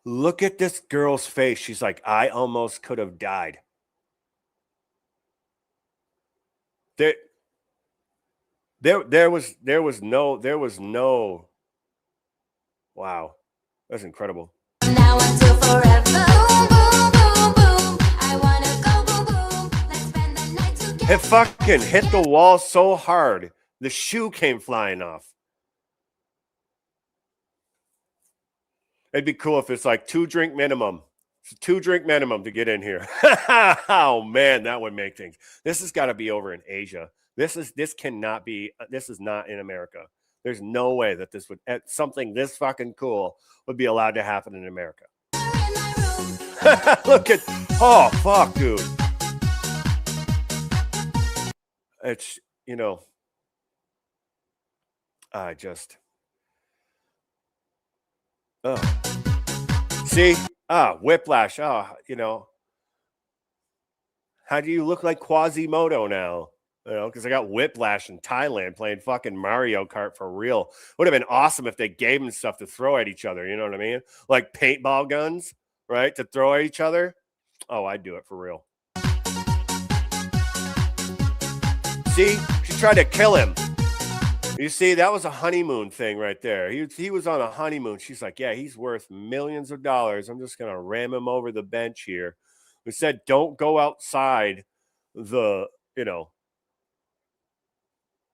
Look at this girl's face. She's like, I almost could have died. There was no. Wow, that's incredible. Now until forever. Boom, boom, boom, boom. I wanna go boom, boom. Let's spend the night together. It fucking hit the wall so hard, the shoe came flying off. It'd be cool if it's like 2 drink minimum, It's a 2-drink minimum to get in here. Oh man, that would make things. This has got to be over in Asia. This cannot be. This is not in America. There's no way that this would something this fucking cool would be allowed to happen in America. Look at, oh fuck, dude. It's, you know, I just, see, whiplash. You know, how do you look like Quasimodo now? You know, because I got whiplash in Thailand playing fucking Mario Kart for real. Would have been awesome if they gave them stuff to throw at each other. You know what I mean? Like paintball guns, right? To throw at each other. Oh, I'd do it for real. See, she tried to kill him. You see, that was a honeymoon thing right there. He was on a honeymoon. She's like, yeah, he's worth millions of dollars. I'm just going to ram him over the bench here. We said, don't go outside the, you know,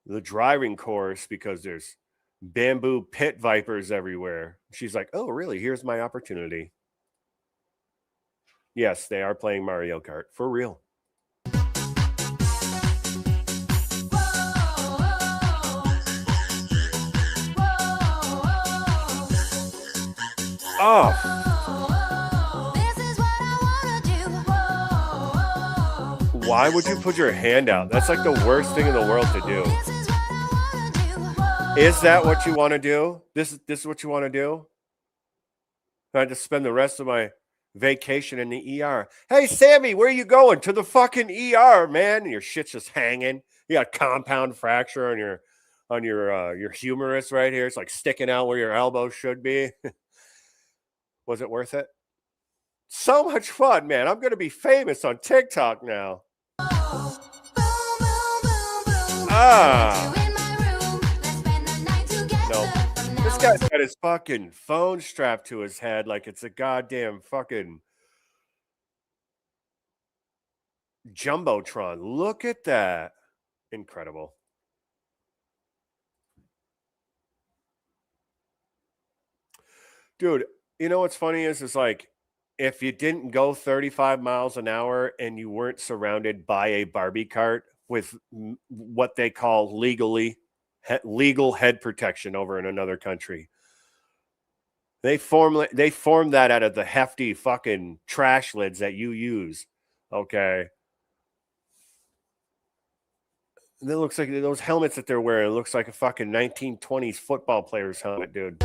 the driving course because there's bamboo pit vipers everywhere. She's like, oh, really? Here's my opportunity. Yes, they are playing Mario Kart for real. Oh. Why would you put your hand out? That's like the worst thing in the world to do. Is that what you want to do? This is what you want to do? I had to spend the rest of my vacation in the ER. Hey, Sammy, where are you going? To the fucking ER, man. Your shit's just hanging. You got a compound fracture on your humerus right here. It's like sticking out where your elbow should be. Was it worth it? So much fun, man. I'm going to be famous on TikTok now. No. This guy's got his fucking phone strapped to his head like it's a goddamn fucking Jumbotron. Look at that. Incredible. Dude, you know what's funny is like if you didn't go 35 miles an hour and you weren't surrounded by a Barbie cart with what they call legal head protection over in another country, they form that out of the hefty fucking trash lids that you use. Okay. And it looks like those helmets that they're wearing, it looks like a fucking 1920s football player's helmet, dude.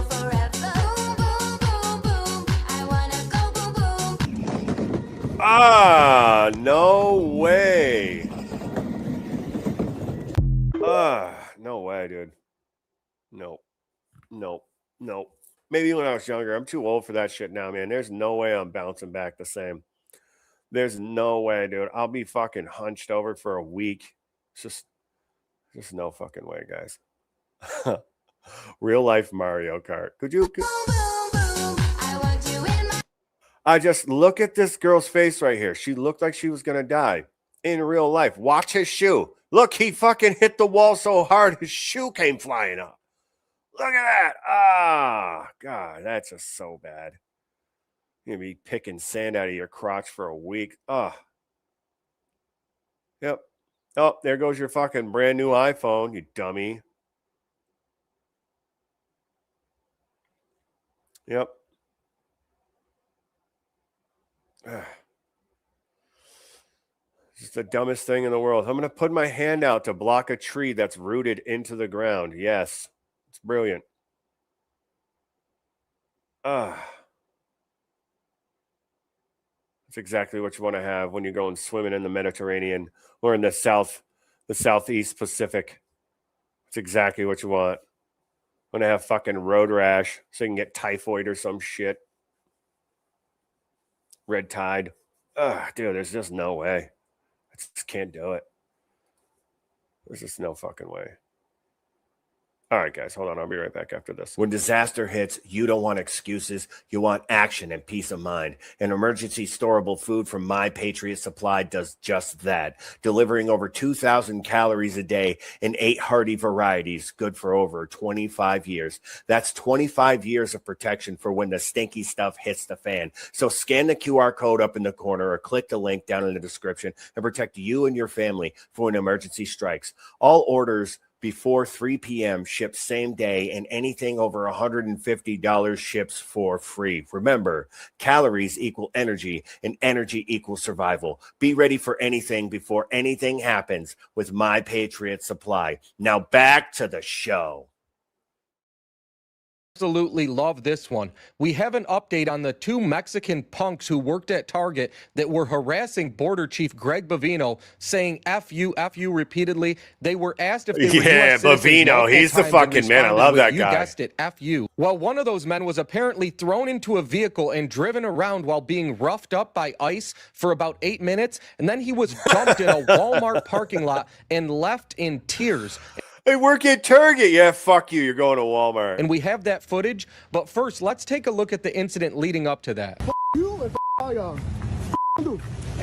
No way. No way, dude. No. Maybe when I was younger. I'm too old for that shit now, man. There's no way I'm bouncing back the same. There's no way, dude. I'll be fucking hunched over for a week. It's just no fucking way, guys. Real life Mario Kart. I just look at this girl's face right here. She looked like she was going to die in real life. Watch his shoe. Look, he fucking hit the wall so hard, his shoe came flying up. Look at that. God, that's just so bad. You're going to be picking sand out of your crotch for a week. Yep. Oh, there goes your fucking brand new iPhone, you dummy. Yep. It's the dumbest thing in the world. I'm going to put my hand out to block a tree that's rooted into the ground. Yes. It's brilliant. That's exactly what you want to have when you're going swimming in the Mediterranean or in the Southeast Pacific. It's exactly what you want. I'm going to have fucking road rash so you can get typhoid or some shit. Red tide. Dude, there's just no way. I just can't do it. There's just no fucking way. All right, guys, hold on. I'll be right back after this. When disaster hits, you don't want excuses. You want action and peace of mind. And emergency storable food from My Patriot Supply does just that, delivering over 2,000 calories a day in 8 hearty varieties, good for over 25 years. That's 25 years of protection for when the stinky stuff hits the fan. So scan the QR code up in the corner or click the link down in the description and protect you and your family for when emergency strikes. All orders before 3 p.m. ships same day, and anything over $150 ships for free. Remember, calories equal energy, and energy equals survival. Be ready for anything before anything happens with My Patriot Supply. Now back to the show. Absolutely love this one. We have an update on the 2 Mexican punks who worked at Target that were harassing Border Chief Greg Bovino, saying F you repeatedly. They were asked if they were US citizens Bovino, he's the fucking man. I love that guy. You guessed it, F you. Well, one of those men was apparently thrown into a vehicle and driven around while being roughed up by ICE for about 8 minutes, and then he was dumped in a Walmart parking lot and left in tears. I work at Target. Yeah, fuck you. You're going to Walmart. And we have that footage. But first, let's take a look at the incident leading up to that. Hey, you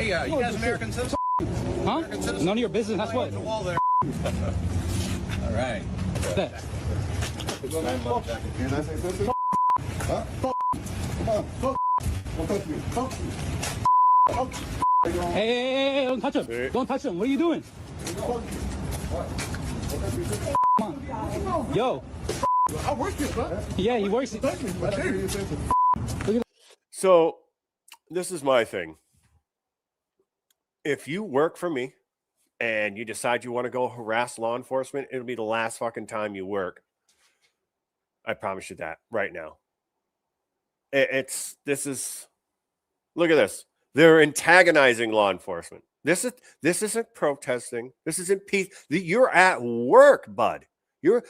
guys American citizens? Huh? None of your business. That's what. The wall there. All right. Hey, don't touch him. Don't touch him. What are you doing? Come on. Yo. I work here, bro. Yeah, he works. So, this is my thing. If you work for me and you decide you want to go harass law enforcement, it'll be the last fucking time you work. I promise you that right now. This is, look at this. They're antagonizing law enforcement. This isn't protesting. This isn't peace. You're at work, bud. You're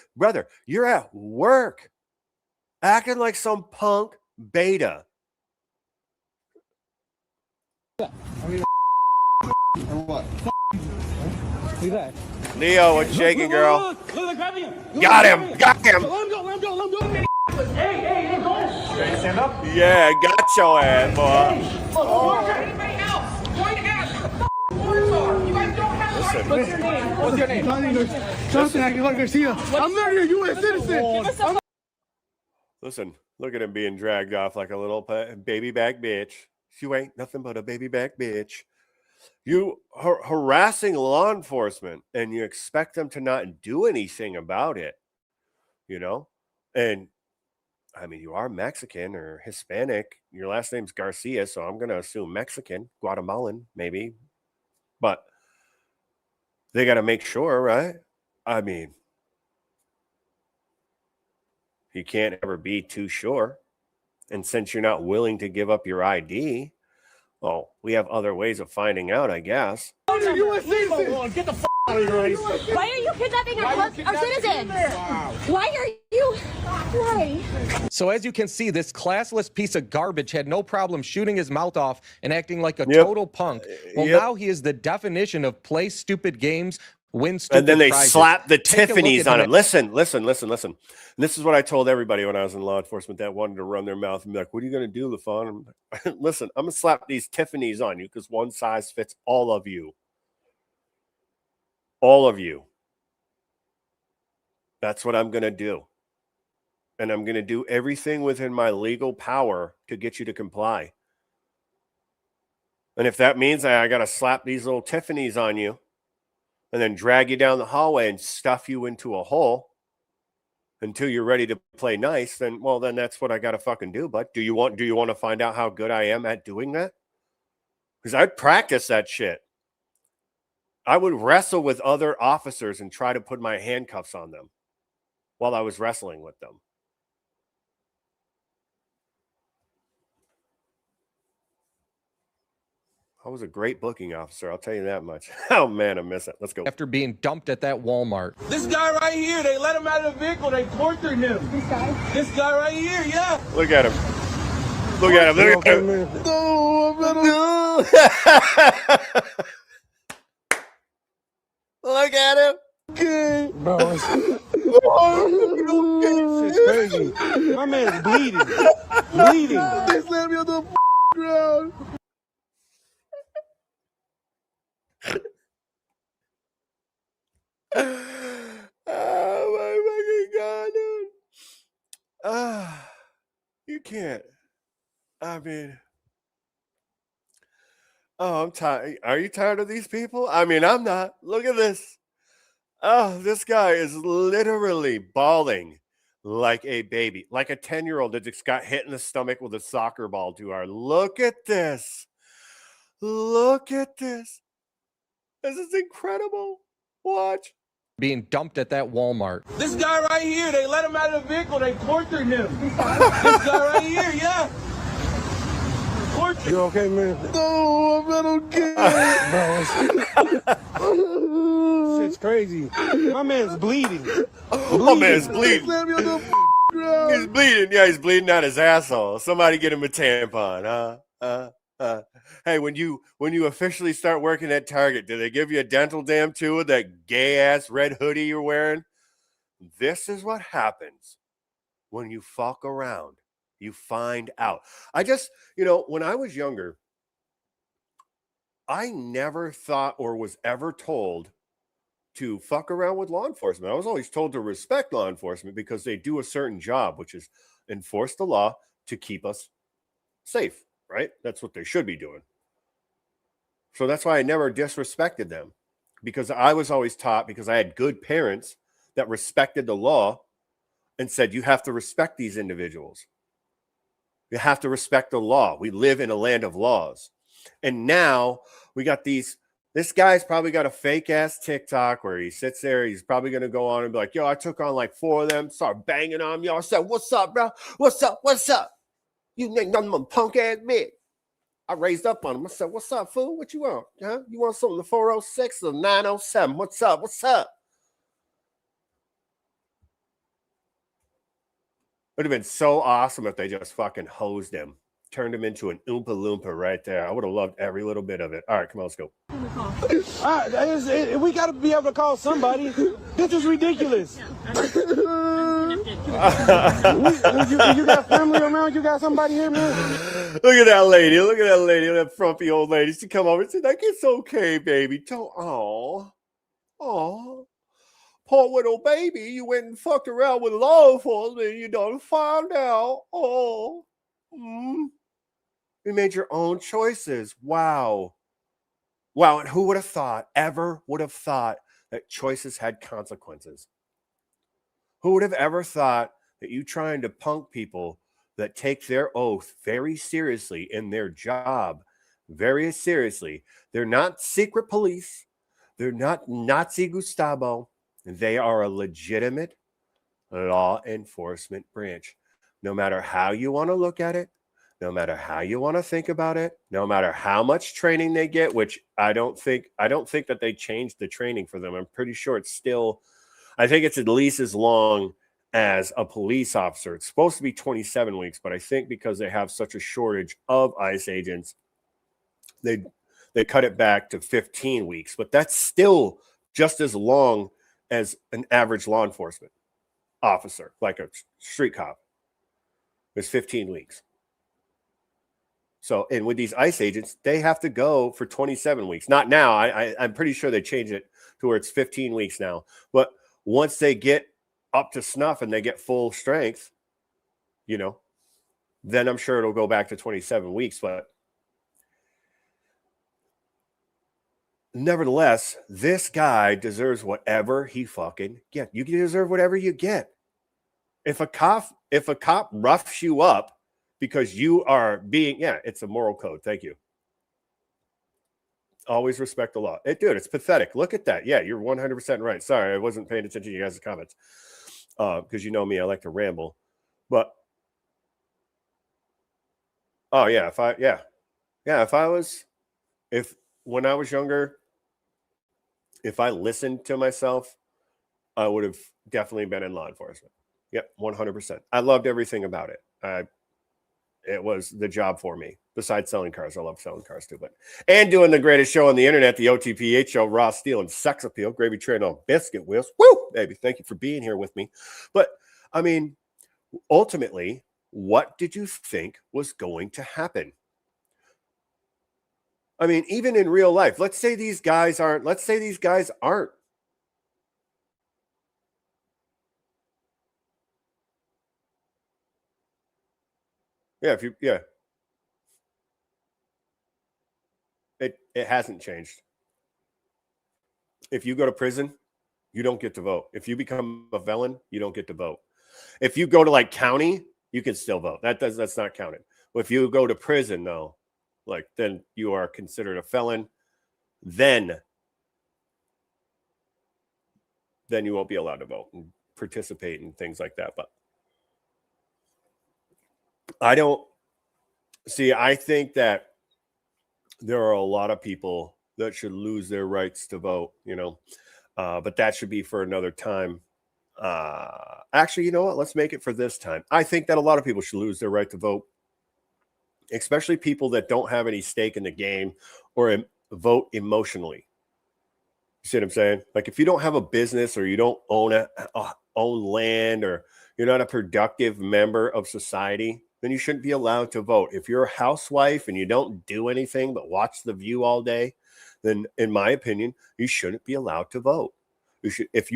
at work, acting like some punk beta. Leo, what's shaking, girl? Got him. Got him. Hey, go. Stand up. Yeah, got your ass, boy. What's your name? Jonathan Aguilar Garcia. I'm not a U.S. citizen. Listen, look at him being dragged off like a little baby back bitch. You ain't nothing but a baby back bitch. You harassing law enforcement and you expect them to not do anything about it, you know? And I mean, you are Mexican or Hispanic. Your last name's Garcia, so I'm going to assume Mexican, Guatemalan, maybe. But they got to make sure, right? I mean, you can't ever be too sure. And since you're not willing to give up your ID, well, we have other ways of finding out, I guess. Get the f*** out of here. Why are you kidnapping our citizens? Why are you? Why? So as you can see, this classless piece of garbage had no problem shooting his mouth off and acting like a total punk. Well, now he is the definition of play stupid games, win stupid And then they prizes. slap the Tiffany's on him. Listen. And this is what I told everybody when I was in law enforcement that wanted to run their mouth and be like, what are you going to do, LaFon? I'm like, listen, I'm going to slap these Tiffany's on you because one size fits all of you. All of you. That's what I'm going to do. And I'm going to do everything within my legal power to get you to comply. And if that means I got to slap these little Tiffany's on you and then drag you down the hallway and stuff you into a hole until you're ready to play nice, then that's what I got to fucking do. But do you want to find out how good I am at doing that? Because I'd practice that shit. I would wrestle with other officers and try to put my handcuffs on them while I was wrestling with them. I was a great booking officer, I'll tell you that much. Oh, man, I miss it. Let's go. After being dumped at that Walmart. This guy right here, they let him out of the vehicle. They tortured him. This guy? This guy right here, yeah. Look at him. Look at him. Look at him. No. Look at him. Okay. Bro, shit's crazy. My man's bleeding. Bleeding. They slammed me on the ground. Oh my fucking god, dude. You can't. I mean, oh, I'm tired. Are you tired of these people? I mean, I'm not. Look at this. Oh, this guy is literally bawling like a baby, like a 10-year-old that just got hit in the stomach with a soccer ball too hard. Look at this. Look at this. This is incredible. Watch. Being dumped at that Walmart. This guy right here, they let him out of the vehicle, they tortured him. This guy right here, yeah. Tortured. You okay, man? No, I'm not okay. Bro, shit's crazy. My man's bleeding. My man's bleeding. They slammed me on the ground. He's bleeding. Yeah, he's bleeding out his asshole. Somebody get him a tampon, huh? Hey, when you officially start working at Target, do they give you a dental dam too with that gay ass red hoodie you're wearing? This is what happens when you fuck around. You find out. I just, when I was younger, I never thought or was ever told to fuck around with law enforcement. I was always told to respect law enforcement because they do a certain job, which is enforce the law to keep us safe, right? That's what they should be doing. So that's why I never disrespected them, because I was always taught, because I had good parents that respected the law and said, you have to respect these individuals. You have to respect the law. We live in a land of laws. And now we got this guy's probably got a fake ass TikTok where he sits there. He's probably going to go on and be like, yo, I took on like 4 of them, start banging on them. Yo, I said, what's up, bro? What's up? What's up? You nigga, nothing punk ass bitch. I raised up on him. I said, what's up, fool? What you want? Huh? You want something, the 406 or 907? What's up? What's up? It would have been so awesome if they just fucking hosed him, turned him into an Oompa Loompa right there. I would have loved every little bit of it. All right, come on, let's go. We got to be able to call somebody. This is ridiculous. You got family around? You got somebody here, man? Look at that lady. Look at that lady. That frumpy old lady. She come over and said, like, it's okay, baby. Don't, poor little baby. You went and fucked around with law enforcement and you don't find out. You made your own choices. Wow. And who would have thought, ever would have thought that choices had consequences? Who would have ever thought that you trying to punk people that take their oath very seriously in their job, very seriously? They're not secret police. They're not Nazi Gestapo. They are a legitimate law enforcement branch. No matter how you want to look at it, no matter how you want to think about it, no matter how much training they get, which I don't think that they changed the training for them. I'm pretty sure it's still, I think it's at least as long as a police officer. It's supposed to be 27 weeks, but I think because they have such a shortage of ICE agents, they cut it back to 15 weeks. But that's still just as long as an average law enforcement officer, like a street cop. It's 15 weeks. So, and with these ICE agents, they have to go for 27 weeks. Not now. I'm pretty sure they changed it to where it's 15 weeks now. But once they get up to snuff and they get full strength, then I'm sure it'll go back to 27 weeks. But nevertheless, this guy deserves whatever he fucking gets. You deserve whatever you get. If a cop roughs you up because you are being, it's a moral code. Thank you. Always respect the law. Dude, it's pathetic. Look at that. Yeah, you're 100% right. Sorry, I wasn't paying attention to you guys' comments. Because you know me, I like to ramble. But when I was younger, if I listened to myself, I would have definitely been in law enforcement. Yep, 100%. I loved everything about it. it was the job for me. Besides selling cars, I love selling cars too. And doing the greatest show on the internet, the OTPH Show, raw steel and sex appeal, gravy train on biscuit wheels. Woo, baby! Thank you for being here with me. But I mean, ultimately, what did you think was going to happen? I mean, even in real life, let's say these guys aren't. Yeah, it hasn't changed. If you go to prison, you don't get to vote. If you become a felon, you don't get to vote. If you go to like county, you can still vote. That's not counted. If you go to prison, though, like then you are considered a felon. Then you won't be allowed to vote and participate in things like that. But I think that there are a lot of people that should lose their rights to vote, but that should be for another time. Actually, you know what? Let's make it for this time. I think that a lot of people should lose their right to vote, especially people that don't have any stake in the game or vote emotionally. You see what I'm saying? Like if you don't have a business or you don't own land or you're not a productive member of society, then you shouldn't be allowed to vote. If you're a housewife and you don't do anything but watch The View all day, then in my opinion, you shouldn't be allowed to vote. You should, if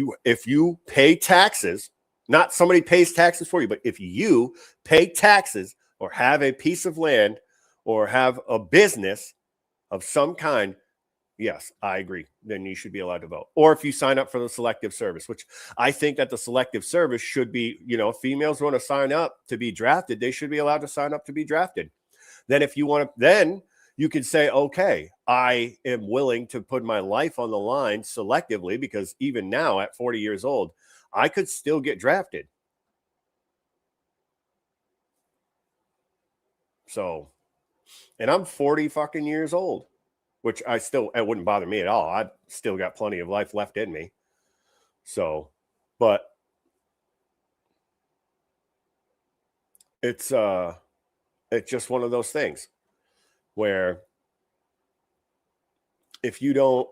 you pay taxes, not somebody pays taxes for you, but if you pay taxes or have a piece of land or have a business of some kind, yes, I agree. Then you should be allowed to vote. Or if you sign up for the selective service, which I think that the selective service should be, females want to sign up to be drafted, they should be allowed to sign up to be drafted. Then if you want to, then you can say, okay, I am willing to put my life on the line selectively because even now at 40 years old, I could still get drafted. So, and I'm 40 fucking years old, which it wouldn't bother me at all. I've still got plenty of life left in me. So, but it's just one of those things where if you don't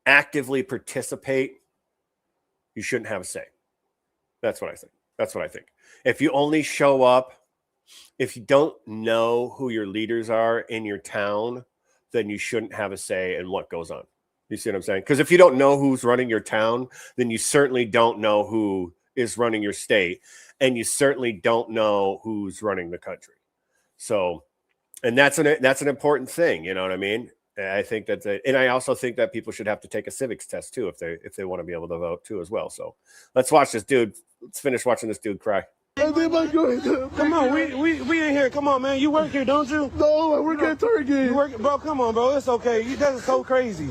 actively participate, you shouldn't have a say. That's what I think. If you only show up, if you don't know who your leaders are in your town, then you shouldn't have a say in what goes on. You see what I'm saying? Because if you don't know who's running your town, then you certainly don't know who is running your state, and you certainly don't know who's running the country. So, and that's an important thing. You know what I mean? I think and I also think that people should have to take a civics test too if they want to be able to vote too as well. So let's watch this dude. Let's finish watching this dude cry. Come on, we in here. Come on, man. You work here, don't you? No, I work at Target. You work, bro. Come on, bro. It's okay. That is so crazy.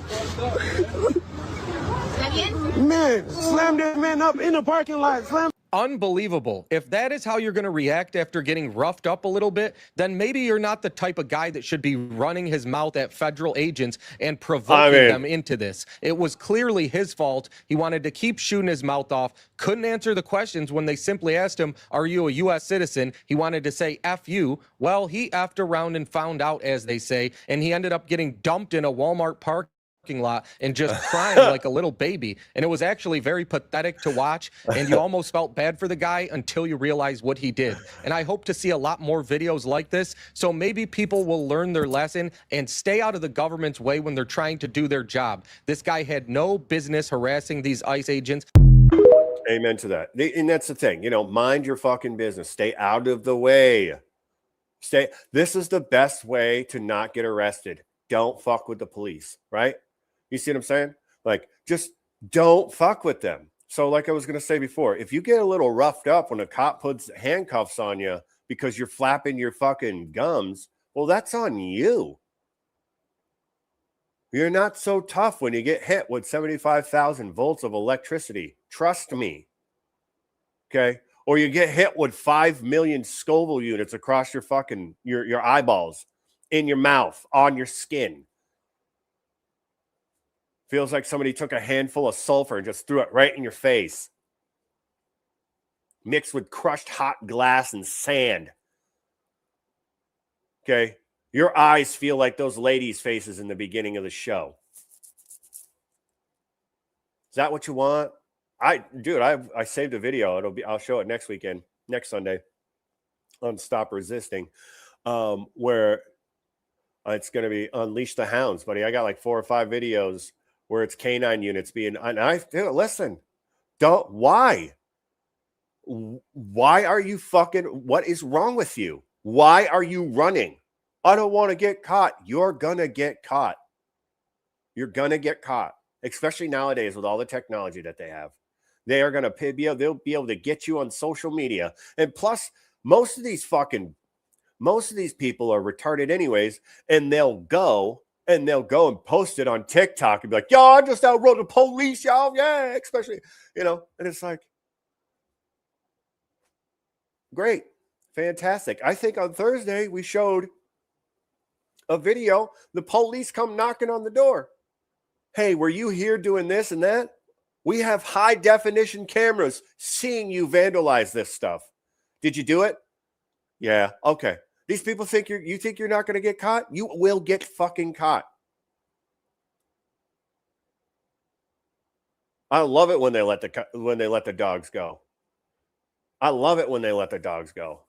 Man, slam that man up in the parking lot. Slam. Unbelievable. If that is how you're going to react after getting roughed up a little bit, then maybe you're not the type of guy that should be running his mouth at federal agents and provoking them into this. It was clearly his fault. He wanted to keep shooting his mouth off, couldn't answer the questions when they simply asked him, are you a U.S. citizen? He wanted to say, F you. Well, he effed around and found out, as they say, and he ended up getting dumped in a Walmart parking lot and just crying like a little baby. And it was actually very pathetic to watch, and you almost felt bad for the guy until you realized what he did. And I hope to see a lot more videos like this, so maybe people will learn their lesson and stay out of the government's way when they're trying to do their job. This guy had no business harassing these ICE agents. Amen to that. And that's the thing, mind your fucking business. Stay out of the way. This is the best way to not get arrested. Don't fuck with the police, right? You see what I'm saying? Like, just don't fuck with them. So like I was going to say before, if you get a little roughed up when a cop puts handcuffs on you because you're flapping your fucking gums, well, that's on you. You're not so tough when you get hit with 75,000 volts of electricity. Trust me. Okay? Or you get hit with 5 million Scoville units across your fucking, your eyeballs, in your mouth, on your skin. Feels like somebody took a handful of sulfur and just threw it right in your face. mixed with crushed hot glass and sand. Okay? Your eyes feel like those ladies' faces in the beginning of the show. Is that what you want? I saved a video. I'll show it next weekend, next Sunday on Stop Resisting, where it's going to be Unleash the Hounds, buddy. I got like 4 or 5 videos where it's canine units being, listen, why are you what is wrong with you? Why are you running? I don't want to get caught. You're going to get caught. You're going to get caught, especially nowadays with all the technology that they have. They are going to they'll be able to get you on social media. And plus, most of these people are retarded anyways, and they'll go and post it on TikTok and be like, yo, I just outrode the police, y'all. Yeah, especially, and it's like, great, fantastic. I think on Thursday we showed a video, the police come knocking on the door. Hey, were you here doing this and that? We have high definition cameras seeing you vandalize this stuff. Did you do it? Yeah. Okay. These people think you think you're not going to get caught? You will get fucking caught. I love it when they let the dogs go. I love it when they let the dogs go.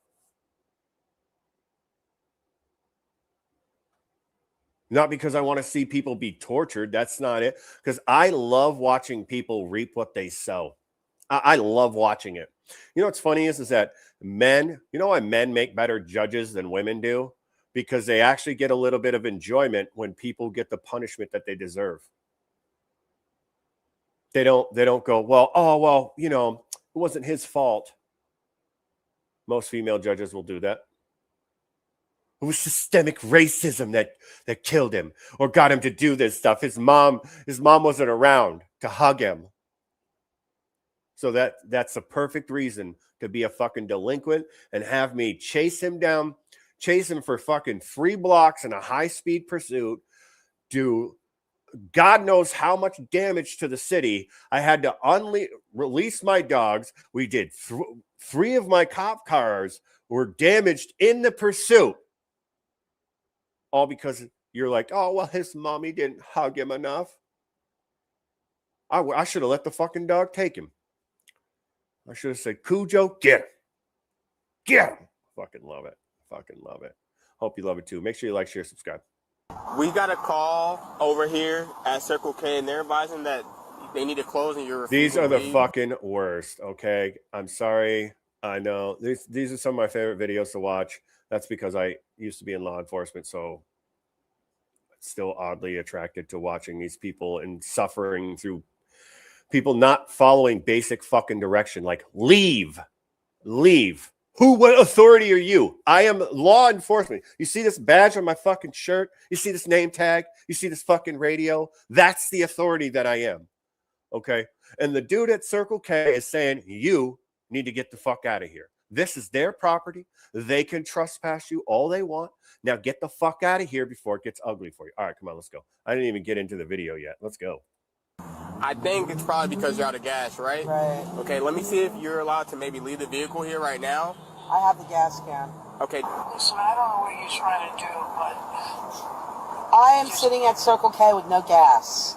Not because I want to see people be tortured. That's not it. Because I love watching people reap what they sow. I love watching it. What's funny is that men, why men make better judges than women do? Because they actually get a little bit of enjoyment when people get the punishment that they deserve. They don't go, well, it wasn't his fault. Most female judges will do that. It was systemic racism that killed him or got him to do this stuff. His mom wasn't around to hug him. So that's a perfect reason to be a fucking delinquent and have me chase him down, chase him for fucking 3 blocks in a high-speed pursuit, do God knows how much damage to the city. I had to release my dogs. We did 3 of my cop cars were damaged in the pursuit. All because you're like, oh, well, his mommy didn't hug him enough. I should have let the fucking dog take him. I should have said, Cujo, get him. Get him. Fucking love it. Fucking love it. Hope you love it too. Make sure you like, share, subscribe. We got a call over here at Circle K, and they're advising that they need to close and you're refusing These are the to leave. fucking worst, okay? I'm sorry. I know. These are some of my favorite videos to watch. That's because I used to be in law enforcement, so still oddly attracted to watching these people and suffering through people not following basic fucking direction. Like, leave. What authority are you? I am law enforcement. You see this badge on my fucking shirt? You see this name tag? You see this fucking radio? That's the authority that I am. Okay? And the dude at Circle K is saying, you need to get the fuck out of here. This is their property. They can trespass you all they want. Now get the fuck out of here before it gets ugly for you. All right, come on, let's go. I didn't even get into the video yet. Let's go. I think it's probably because you're out of gas, right? Right. Okay, let me see if you're allowed to maybe leave the vehicle here right now. I have the gas can. Okay. Listen, I don't know what you're trying to do, but... I am sitting at Circle K with no gas.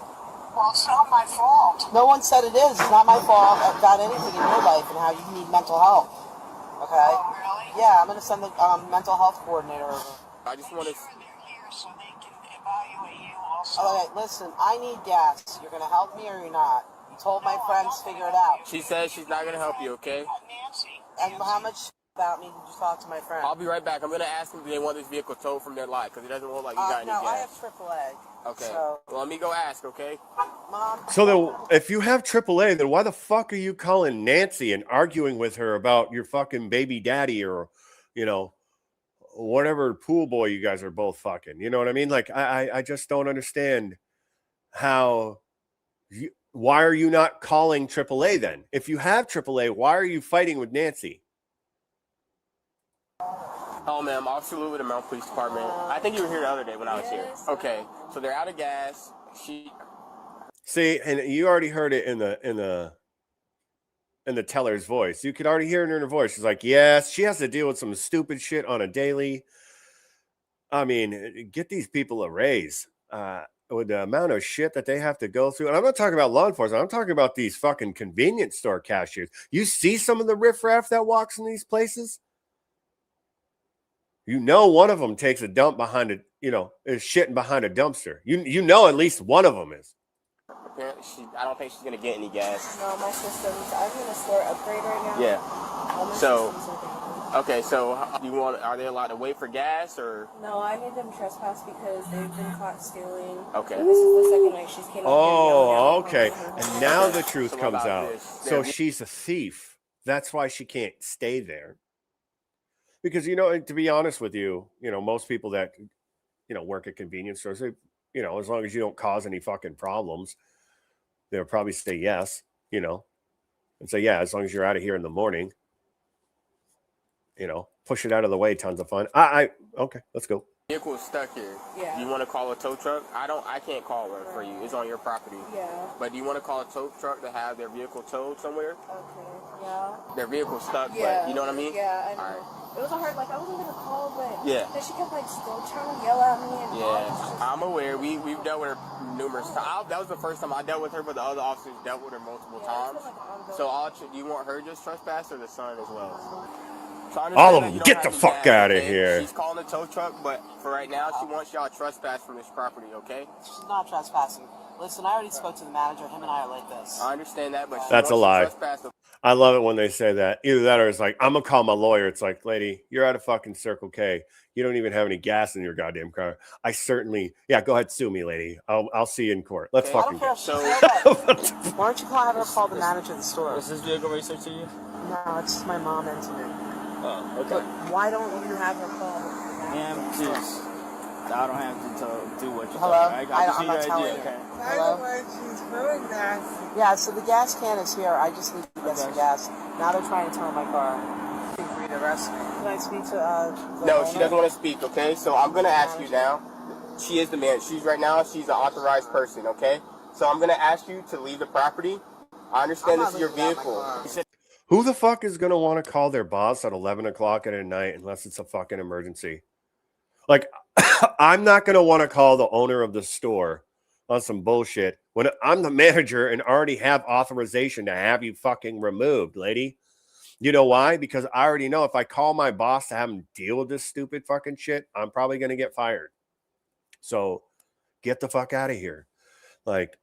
Well, it's not my fault. No one said it is. It's not my fault about anything in your life and how you need mental health. Okay? Oh, really? Yeah, I'm going to send the mental health coordinator over. I just want to... So they can evaluate you also. Okay, listen, I need gas. You're going to help me or you're not? You told my friends figure it out. She says she's not going to help you, okay? Nancy. And how much about me did you talk to my friend? I'll be right back. I'm going to ask them if they want this vehicle towed from their lot because it doesn't look like you got any no, I gas. have AAA. Okay. So, Well, let me go ask, okay? Mom. So if you have AAA, then why the fuck are you calling Nancy and arguing with her about your fucking baby daddy or, whatever pool boy you guys are both fucking? You know what I mean? Like, I just don't understand why are you not calling AAA then? If you have AAA, why are you fighting with Nancy? Oh, ma'am, Officer Lou with the Mount Police Department. I think you were here the other day when I was here. Okay, so they're out of gas. See, and you already heard it in the in the teller's voice. You could already hear it in her voice. She's like, yes, she has to deal with some stupid shit on a daily. I mean, get these people a raise with the amount of shit that they have to go through. And I'm not talking about law enforcement. I'm talking about these fucking convenience store cashiers. You see some of the riffraff that walks in these places? You know, one of them takes a dump behind it, is shitting behind a dumpster. You know, at least one of them is. Apparently, I don't think she's gonna get any gas. No, my systems. I'm in a store upgrade right now. Yeah. So, okay. So, are they allowed to wait for gas or? No, I need them trespass because they've been caught stealing. Okay. And this is the second night she's came Oh, okay. And now the truth comes out. So she's a thief. That's why she can't stay there. Because, to be honest with you, most people that, work at convenience stores, they, as long as you don't cause any fucking problems, they'll probably say yes, and say, yeah, as long as you're out of here in the morning, push it out of the way. Tons of fun. Okay, let's go. Vehicle is stuck here. Yeah. Do you want to call a tow truck? I can't call one for you. It's on your property. Yeah. But do you want to call a tow truck to have their vehicle towed somewhere? Okay. Yeah. Their vehicle's stuck, Yeah. but you know what I mean? Yeah, I know. Right. It was a hard, I wasn't gonna call, but yeah. Then she kept still trying to yell at me. And I'm aware. We've dealt with her numerous times. That was the first time I dealt with her, but the other officers dealt with her multiple times. So do you want her just trespass or the son as well? So all of them, get the fuck out of here. She's calling a tow truck, but for right now, she wants y'all to trespass from this property, okay? She's not trespassing. Listen, I already spoke to the manager. Him and I are like this. I understand that, but that's a lie. I love it when they say that. Either that or it's like, I'm going to call my lawyer. It's like, lady, you're at a fucking Circle K. You don't even have any gas in your goddamn car. I certainly, go ahead, sue me, lady. I'll see you in court. Let's fucking go. Why don't you have her call the manager of the store? Is this vehicle research to you? No, it's just my mom and to me. Oh, okay. But why don't you have her call? Ma'am, please. I don't have to do what you're Hello? talking. I I'm not telling you. Okay. Hello? She's really nasty. Yeah, so the gas can is here. I just need to get some gas. Now they're trying to tow my car. For you to arrest me. Can I speak to No, she doesn't want to speak, okay? So I'm going to ask you now. She is the man. She's an authorized person, okay? So I'm going to ask you to leave the property. I understand this is your vehicle. Who the fuck is going to want to call their boss at 11 o'clock at night unless it's a fucking emergency? Like, I'm not going to want to call the owner of the store on some bullshit when I'm the manager and already have authorization to have you fucking removed, lady. You know why? Because I already know if I call my boss to have him deal with this stupid fucking shit, I'm probably going to get fired. So get the fuck out of here. Like,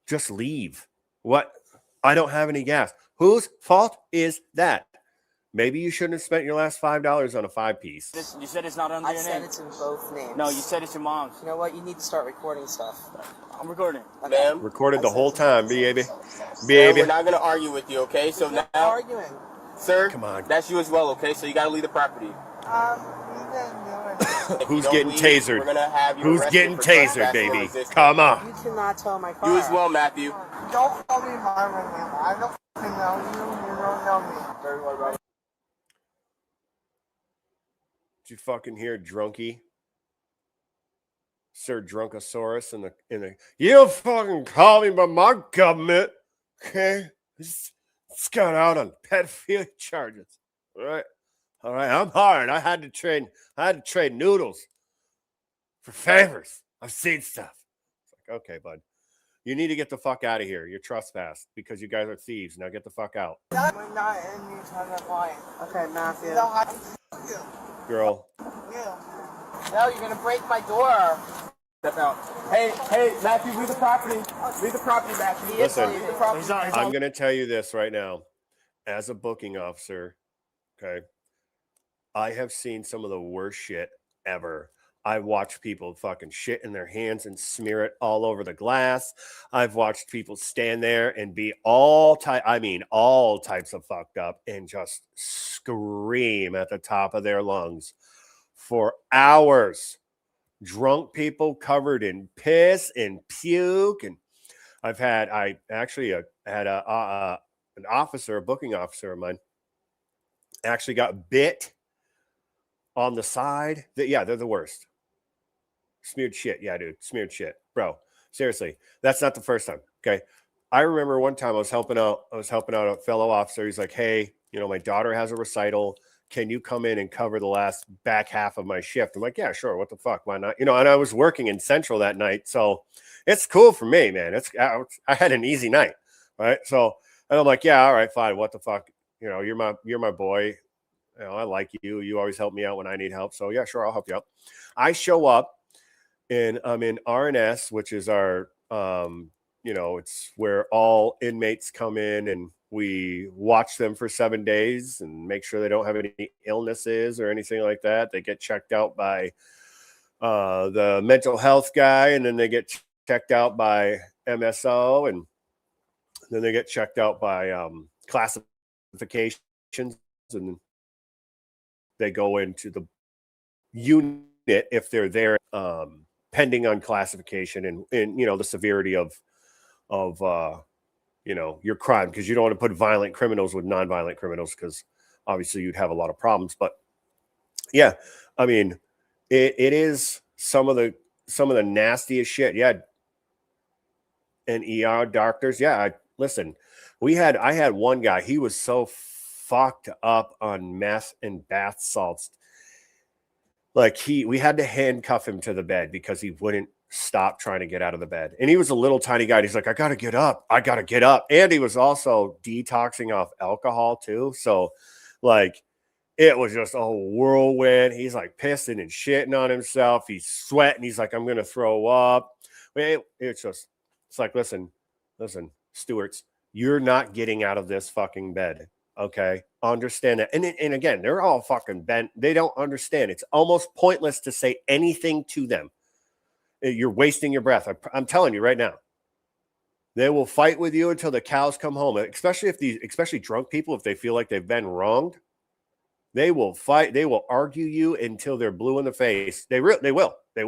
just leave. What? I don't have any gas. Whose fault is that? Maybe you shouldn't have spent your last $5 on a 5-piece. You said it's not under your name. I said it's in both names. No, you said it's your mom's. You know what? You need to start recording stuff. I'm recording. Okay. Ma'am. Recorded the whole time, baby. We're not going to argue with you, okay? So now, arguing. Sir, come on. That's you as well, okay? So you got to leave the property. Who's getting tasered? We're gonna have you Who's getting tasered, baby? Come on. You cannot tow my car. You as well, Matthew. Don't call me mom anymore. I don't fucking know you. You don't know me. Did you fucking hear Drunky? Sir Drunkosaurus in the you don't fucking call me by my government. Okay? It's got out on pedophilia charges. All right, I'm hard. I had to trade noodles for favors. I've seen stuff. It's like, okay, bud. You need to get the fuck out of here. You're trespassed because you guys are thieves. Now get the fuck out. We're not in each other's line. Okay, Matthew. Girl. No, you're gonna break my door. Step out. Hey, Matthew, leave the property. Leave the property, Matthew. Listen, leave the property. I'm going to tell you this right now. As a booking officer, okay, I have seen some of the worst shit ever. I've watched people fucking shit in their hands and smear it all over the glass. I've watched people stand there and be all types of fucked up and just scream at the top of their lungs for hours. Drunk people covered in piss and puke. And I actually had an officer, a booking officer of mine, actually got bit on the side. They're the worst. Smeared shit. Yeah, dude. Smeared shit. Bro, seriously. That's not the first time. Okay. I remember one time I was helping out a fellow officer. He's like, hey, my daughter has a recital. Can you come in and cover the last back half of my shift? I'm like, yeah, sure. What the fuck? Why not? And I was working in Central that night. So it's cool for me, man. I had an easy night. Right. So, and I'm like, yeah, all right, fine. What the fuck? You're my boy. I like you. You always help me out when I need help. So yeah, sure. I'll help you out. I show up and I'm in RNS, which is our, it's where all inmates come in and we watch them for 7 days and make sure they don't have any illnesses or anything like that. They get checked out by the mental health guy, and then they get checked out by MSO, and then they get checked out by classifications, and they go into the unit if they're there, pending on classification and the severity of your crime, because you don't want to put violent criminals with non-violent criminals, because obviously you'd have a lot of problems. But yeah, I mean, it is some of the nastiest shit. Yeah. And ER doctors. Yeah. Listen, I had one guy, he was so fucked up on meth and bath salts. Like we had to handcuff him to the bed because he wouldn't stop trying to get out of the bed. And he was a little tiny guy. He's like, I got to get up. And he was also detoxing off alcohol too. So like, it was just a whirlwind. He's like pissing and shitting on himself. He's sweating. He's like, I'm going to throw up. It's like, listen, Stewarts, you're not getting out of this fucking bed. Okay. Understand that. And again, they're all fucking bent. They don't understand. It's almost pointless to say anything to them. You're wasting your breath. I'm telling you right now. They will fight with you until the cows come home. Especially drunk people, if they feel like they've been wronged, they will fight. They will argue you until they're blue in the face. They will. They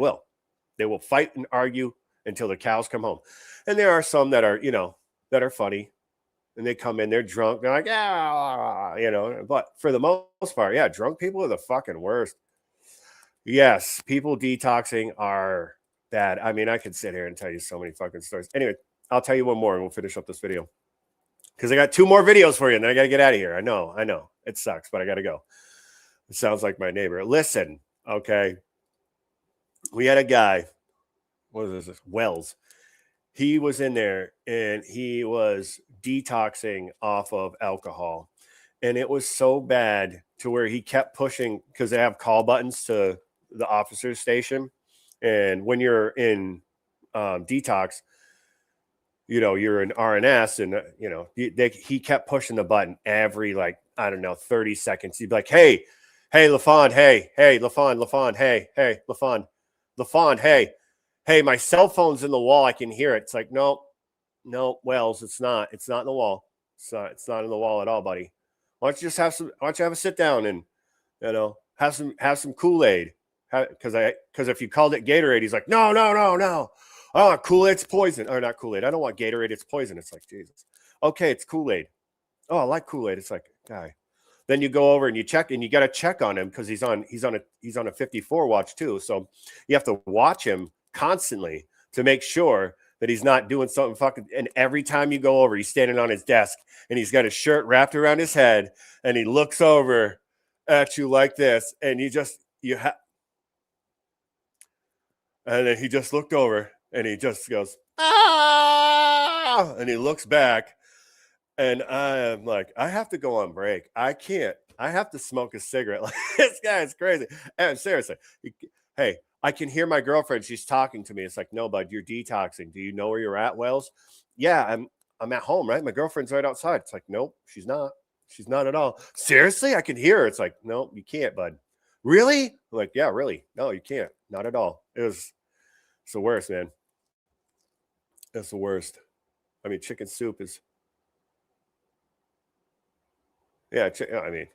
will fight and argue until the cows come home. And there are some that are, that are funny. And they come in, they're drunk. They're like, but for the most part, yeah, drunk people are the fucking worst. Yes, people detoxing are bad. I mean, I could sit here and tell you so many fucking stories. Anyway, I'll tell you one more and we'll finish up this video, because I got 2 more videos for you and then I got to get out of here. I know. It sucks, but I got to go. It sounds like my neighbor. Listen, okay. We had a guy, what is this? Wells. He was in there and he was detoxing off of alcohol. And it was so bad to where he kept pushing, because they have call buttons to the officer's station. And when you're in detox, you're in RNS, and, he kept pushing the button every, 30 seconds. He'd be like, hey, LaFawn, hey, LaFawn, hey, LaFawn, hey, my cell phone's in the wall. I can hear it. It's like, no, Wells, it's not in the wall. It's not in the wall at all, buddy. Why don't you have a sit down and, have some Kool-Aid? Because if you called it Gatorade, he's like, no. Oh, Kool-Aid's poison. Or not Kool-Aid. I don't want Gatorade. It's poison. It's like, Jesus. Okay, it's Kool-Aid. Oh, I like Kool-Aid. It's like, guy. Then you go over and you check, and you got to check on him because he's on a 54 watch too. So you have to watch him constantly to make sure that he's not doing something fucking. And every time you go over, he's standing on his desk and he's got his shirt wrapped around his head and he looks over at you like this, and and then he just looked over and he just goes, ah, and he looks back, and I'm like, I have to go on break. I can't. I have to smoke a cigarette. Like, this guy is crazy. And seriously, hey, I can hear my girlfriend. She's talking to me. It's like, no, bud, you're detoxing. Do you know where you're at, Wells? Yeah, I'm at home, right? My girlfriend's right outside. It's like, nope, she's not. She's not at all. Seriously, I can hear her. It's like, no, you can't, bud. Really? I'm like, yeah, really. No, you can't. Not at all. It's the worst, man. It's the worst. I mean, chicken soup is. Yeah, I mean,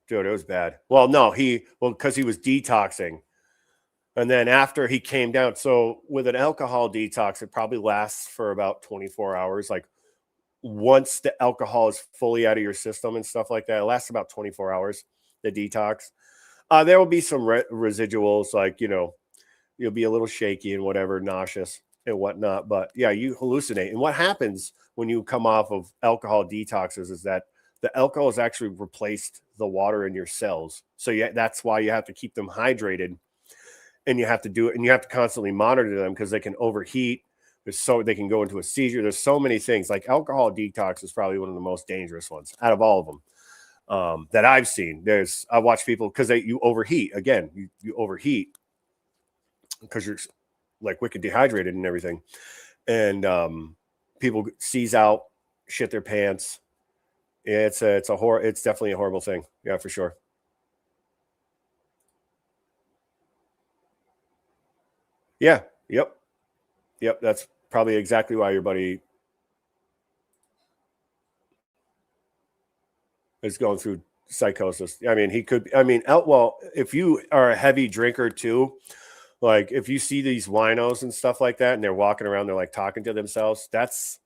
dude, it was bad. Well, no, because he was detoxing. And then after he came down, so with an alcohol detox, it probably lasts for about 24 hours. Like, once the alcohol is fully out of your system and stuff like that, it lasts about 24 hours, the detox. There will be some residuals, like, you'll be a little shaky and whatever, nauseous. and whatnot. But yeah, you hallucinate. And what happens when you come off of alcohol detoxes is that the alcohol has actually replaced the water in your cells. So yeah, that's why you have to keep them hydrated, and you have to do it, and you have to constantly monitor them because they can overheat. They can go into a seizure. There's so many things. Like alcohol detox is probably one of the most dangerous ones out of all of them that I've seen. I watch people because you overheat. Again, you overheat because you're like wicked dehydrated and everything. And people seize out, shit their pants. It's definitely a horrible thing. Yeah, for sure. Yeah. Yep. That's probably exactly why your buddy is going through psychosis. I mean, if you are a heavy drinker too, like if you see these winos and stuff like that, and they're walking around, they're like talking to themselves, that's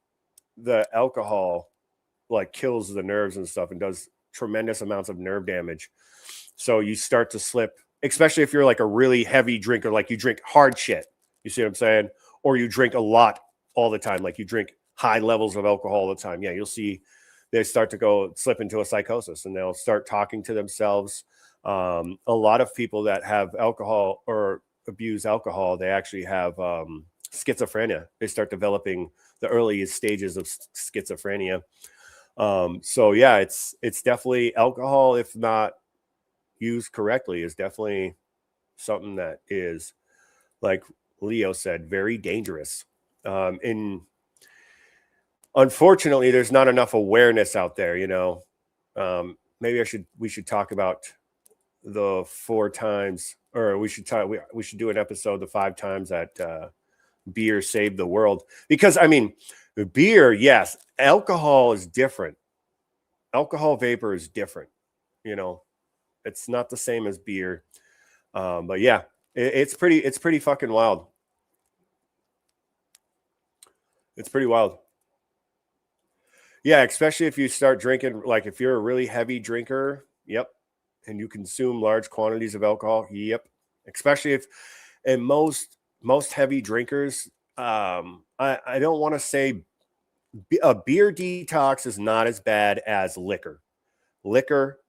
the alcohol like kills the nerves and stuff and does tremendous amounts of nerve damage. So you start to slip, especially if you're like a really heavy drinker, like you drink hard shit. You see what I'm saying? Or you drink a lot all the time, like you drink high levels of alcohol all the time. Yeah, you'll see they start to slip into a psychosis, and they'll start talking to themselves. A lot of people that have alcohol or abuse alcohol, they actually have schizophrenia. They start developing the earliest stages of schizophrenia. So yeah, it's definitely alcohol, if not used correctly, is definitely something that is, like Leo said, very dangerous. And unfortunately, there's not enough awareness out there. Maybe we should talk about the 4 times, or we should do an episode the 5 times that beer saved the world. Because I mean, beer, yes, alcohol is different. Alcohol vapor is different. It's not the same as beer. But yeah, it's pretty fucking wild. It's pretty wild. Yeah, especially if you start drinking, like if you're a really heavy drinker, yep, and you consume large quantities of alcohol, yep. Especially and most heavy drinkers, I don't want to say a beer detox is not as bad as liquor.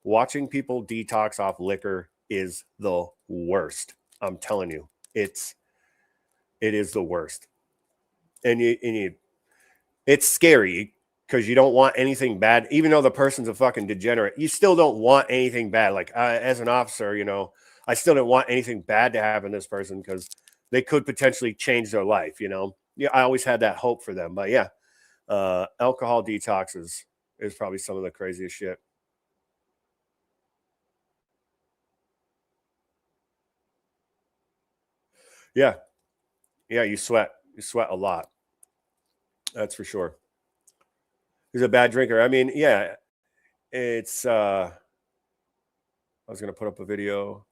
Watching people detox off liquor is the worst. I'm telling you, it is the worst. And it's scary because you don't want anything bad. Even though the person's a fucking degenerate, you still don't want anything bad. Like as an officer, I still didn't want anything bad to happen to this person because they could potentially change their life. Yeah, I always had that hope for them. But yeah, alcohol detoxes is probably some of the craziest shit. Yeah, you sweat a lot. That's for sure. He's a bad drinker. I mean, yeah, it's I was gonna put up a video.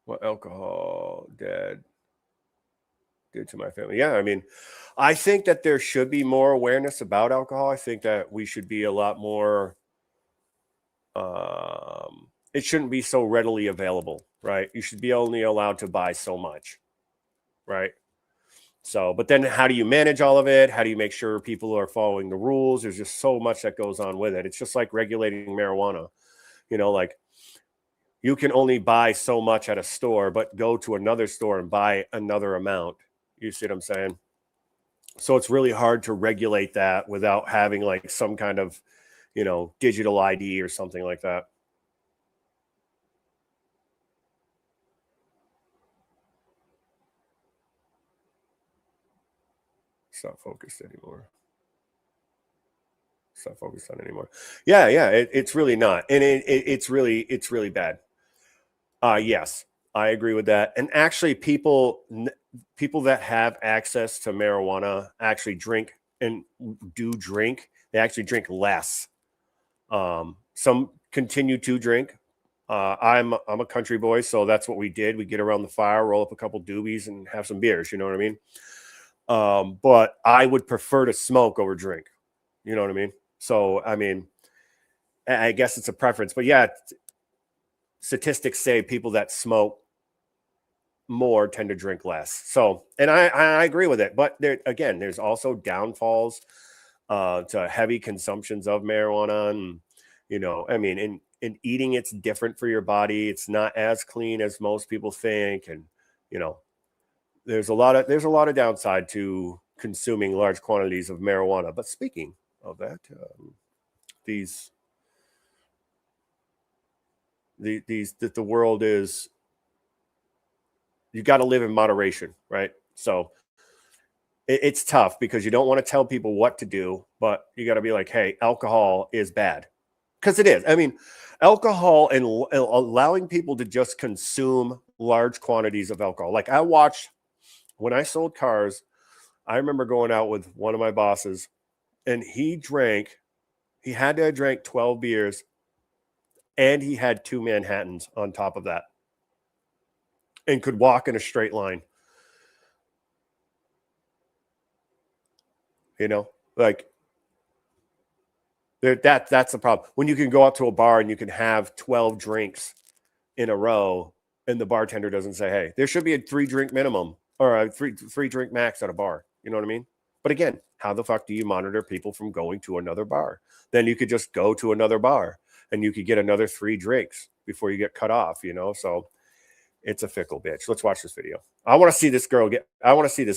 What alcohol did to my family? Yeah, I mean, I think that there should be more awareness about alcohol. I think that we should be a lot more it shouldn't be so readily available, right? You should be only allowed to buy so much, right? So, but then how do you manage all of it? How do you make sure people are following the rules? There's just so much that goes on with it. It's just like regulating marijuana. Like you can only buy so much at a store, but go to another store and buy another amount. You see what I'm saying? So it's really hard to regulate that without having like some kind of, digital ID or something like that. It's not focused anymore. It's not focused on anymore. Yeah, it's really not, and it's really bad. Yes, I agree with that. And actually, people that have access to marijuana actually drink and do drink. They actually drink less. Some continue to drink. I'm a country boy, so that's what we did. We get around the fire, roll up a couple doobies, and have some beers. You know what I mean? But I would prefer to smoke over drink. You know what I mean? So I mean, I guess it's a preference. But yeah, statistics say people that smoke more tend to drink less. So, and I agree with it. But there, again, there's also downfalls to heavy consumptions of marijuana. And, you know, I mean, in eating, it's different for your body. It's not as clean as most people think. And, you know, there's a lot of downside to consuming large quantities of marijuana. But speaking of that, the world is, you got to live in moderation, right? So it's tough because you don't want to tell people what to do, but you got to be like, hey, alcohol is bad, because it is. I mean, alcohol and allowing people to just consume large quantities of alcohol. Like I watched when I sold cars, I remember going out with one of my bosses, and he had to have drank 12 beers, and he had 2 Manhattans on top of that, and could walk in a straight line. You know, like that's the problem. When you can go out to a bar and you can have 12 drinks in a row, and the bartender doesn't say, hey, there should be a 3-drink minimum or a three drink max at a bar. You know what I mean? But again, how the fuck do you monitor people from going to another bar? Then you could just go to another bar and you could get another 3 drinks before you get cut off, you know? So it's a fickle bitch. Let's watch this video. I want to see this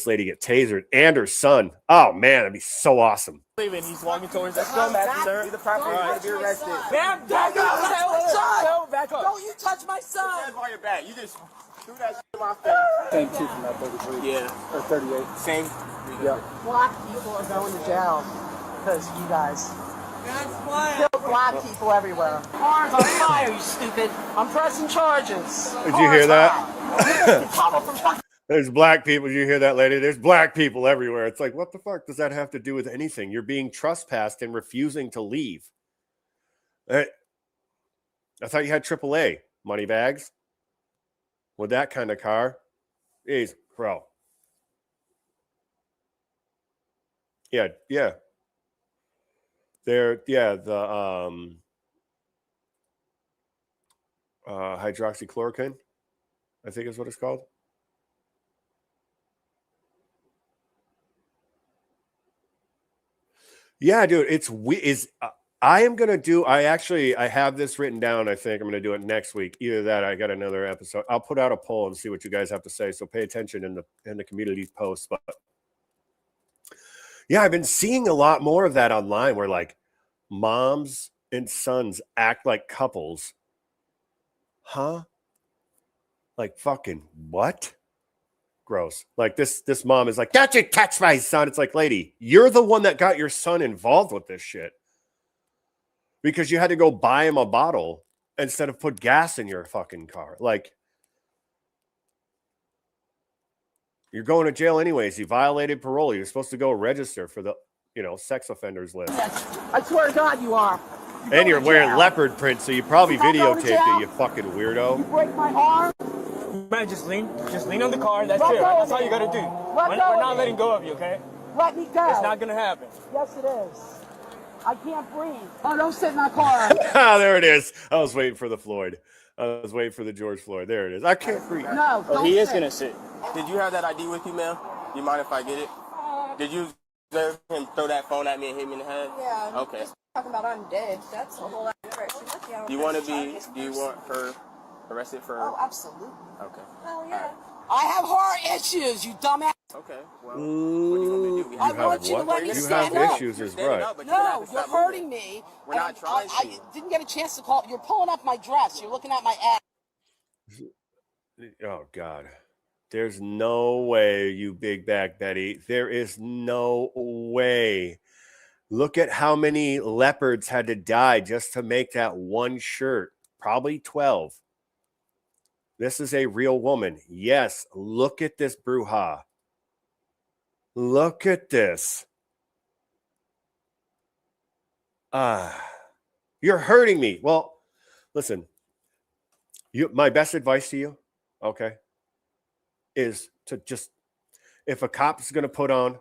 lady get tasered and her son. Oh man, that'd be so awesome. He's walking towards us. Go, Matthew, sir. Be the proper right to be arrested. Ma'am, back up. Back up. Don't you touch my son. Hands on your back. You just threw that shit in my face. Same two from that 33. Yeah. Or 38. Same. Yeah. Black people are going to jail because you guys kill black people everywhere. Cars on fire, you stupid. I'm pressing charges. Did you hear that? There's black people. Did you hear that, lady? There's black people everywhere. It's like, what the fuck does that have to do with anything? You're being trespassed and refusing to leave. I thought you had AAA money bags with that kind of car. Jeez, bro. Yeah. The hydroxychloroquine, I think is what it's called. Yeah, dude, I have this written down. I think I'm going to do it next week. Either that, I got another episode. I'll put out a poll and see what you guys have to say. So pay attention in the community posts. But yeah, I've been seeing a lot more of that online where like moms and sons act like couples. Huh? Like fucking what? Gross. Like this mom is like, don't you touch my son. It's like, lady, you're the one that got your son involved with this shit because you had to go buy him a bottle instead of put gas in your fucking car. Like, you're going to jail anyways. You violated parole. You're supposed to go register for the, sex offenders list. I swear to God you are. And you're wearing leopard print, so you probably videotaped it, you fucking weirdo. You break my arm. Man, just lean on the car. That's it. That's all you gotta do. We're not letting go of you, okay? Let me go. It's not gonna happen. Yes, it is. I can't breathe. Oh, don't sit in my car. There it is. I was waiting for the Floyd. I was waiting for the George Floyd. There it is. I can't breathe. No, he is gonna sit. Did you have that ID with you, ma'am? Do you mind if I get it? Did you observe him throw that phone at me and hit me in the head? Yeah. Okay. Talking about I'm dead. That's the whole Do you want her arrested for? Oh, absolutely. Okay. Hell yeah. Right. I have heart issues, you dumbass. Okay. Well, what do you want me to do? I want you to let me stand up. You have issues is right. No, you're hurting me. We're not trying to. I didn't get a chance to call. You're pulling up my dress. You're looking at my ass. Oh, God. There's no way, you big bag Betty. There is no way. Look at how many leopards had to die just to make that one shirt. Probably 12. This is a real woman. Yes, look at this brouhaha. Look at this. You're hurting me. Well, listen. My best advice to you, okay, is to just, if a cop is going to put on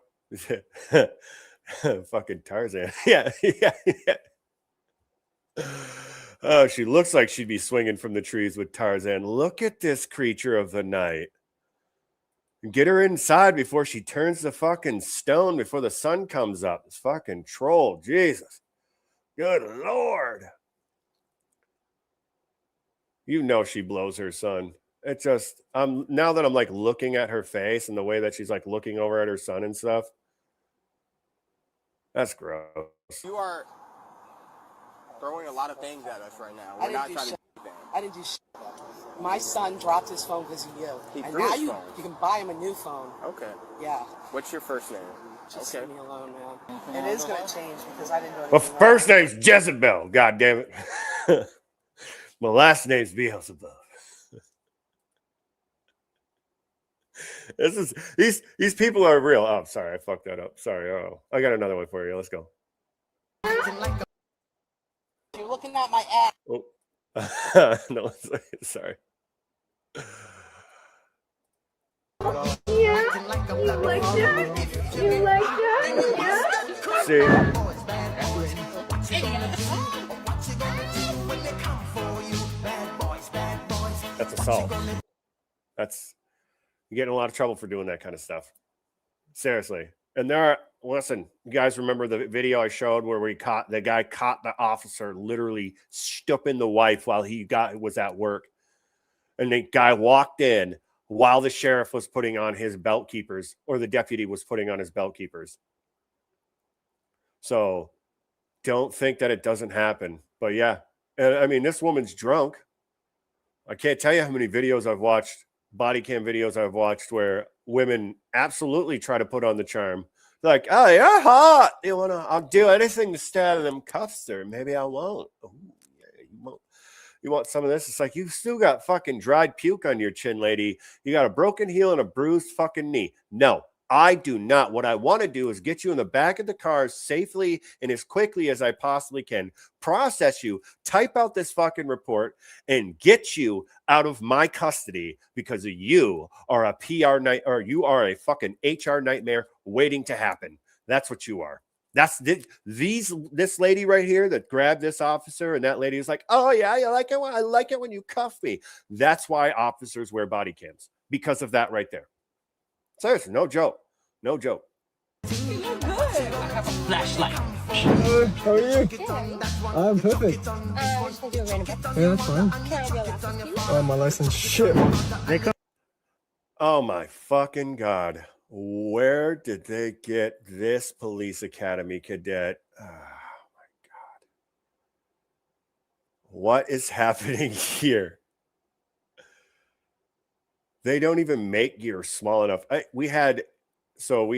fucking Tarzan. Yeah. Oh, she looks like she'd be swinging from the trees with Tarzan. Look at this creature of the night. Get her inside before she turns the fucking stone before the sun comes up. This fucking troll. Jesus. Good Lord. You know she blows her son. It just, now that I'm like looking at her face and the way that she's like looking over at her son and stuff, that's gross. You are throwing a lot of things at us right now. We're not trying to do that. I didn't do shit. My son dropped his phone because of you. He and threw now his you phone. can buy him a new phone. Okay. Yeah. What's your first name? Just okay. leave me alone, man. It is going to change because I didn't do anything My first wrong. name's Jezebel. God damn it. My last name's Beelzebub. These people are real. Oh, sorry, I fucked that up. Sorry. Oh, I got another one for you. Let's go. You're looking at my ass. Oh. No, sorry. Yeah, you like that? You like that? Yeah. See? That's assault. That's, you get in a lot of trouble for doing that kind of stuff. Seriously. And there are, listen, you guys remember the video I showed where the guy caught the officer literally stooping the wife while he was at work. And the guy walked in while the sheriff was putting on his belt keepers, or the deputy was putting on his belt keepers. So don't think that it doesn't happen. But yeah, and I mean, this woman's drunk. I can't tell you how many videos I've watched, body cam videos I've watched where women absolutely try to put on the charm. Like, oh, you're hot. I'll do anything to stay out of them cuffs, or maybe I won't. Oh, yeah, you won't. You want some of this? It's like, you still got fucking dried puke on your chin, lady. You got a broken heel and a bruised fucking knee. No, I do not. What I want to do is get you in the back of the car safely and as quickly as I possibly can, process you, type out this fucking report, and get you out of my custody because you are a PR night, or you are a fucking HR nightmare waiting to happen. That's what you are. That's this lady right here that grabbed this officer, and that lady is like, oh yeah, I like it when you cuff me. That's why officers wear body cams, because of that right there. Seriously, no joke. No joke. You look good. I have a flashlight. How are you? I'm perfect. I just want to do a random. Yeah, that's fine. Can I have your license, please? Oh, my license. Shit. Oh my fucking God. Where did they get this police academy cadet? Oh my God. What is happening here? They don't even make gear small enough. We had cell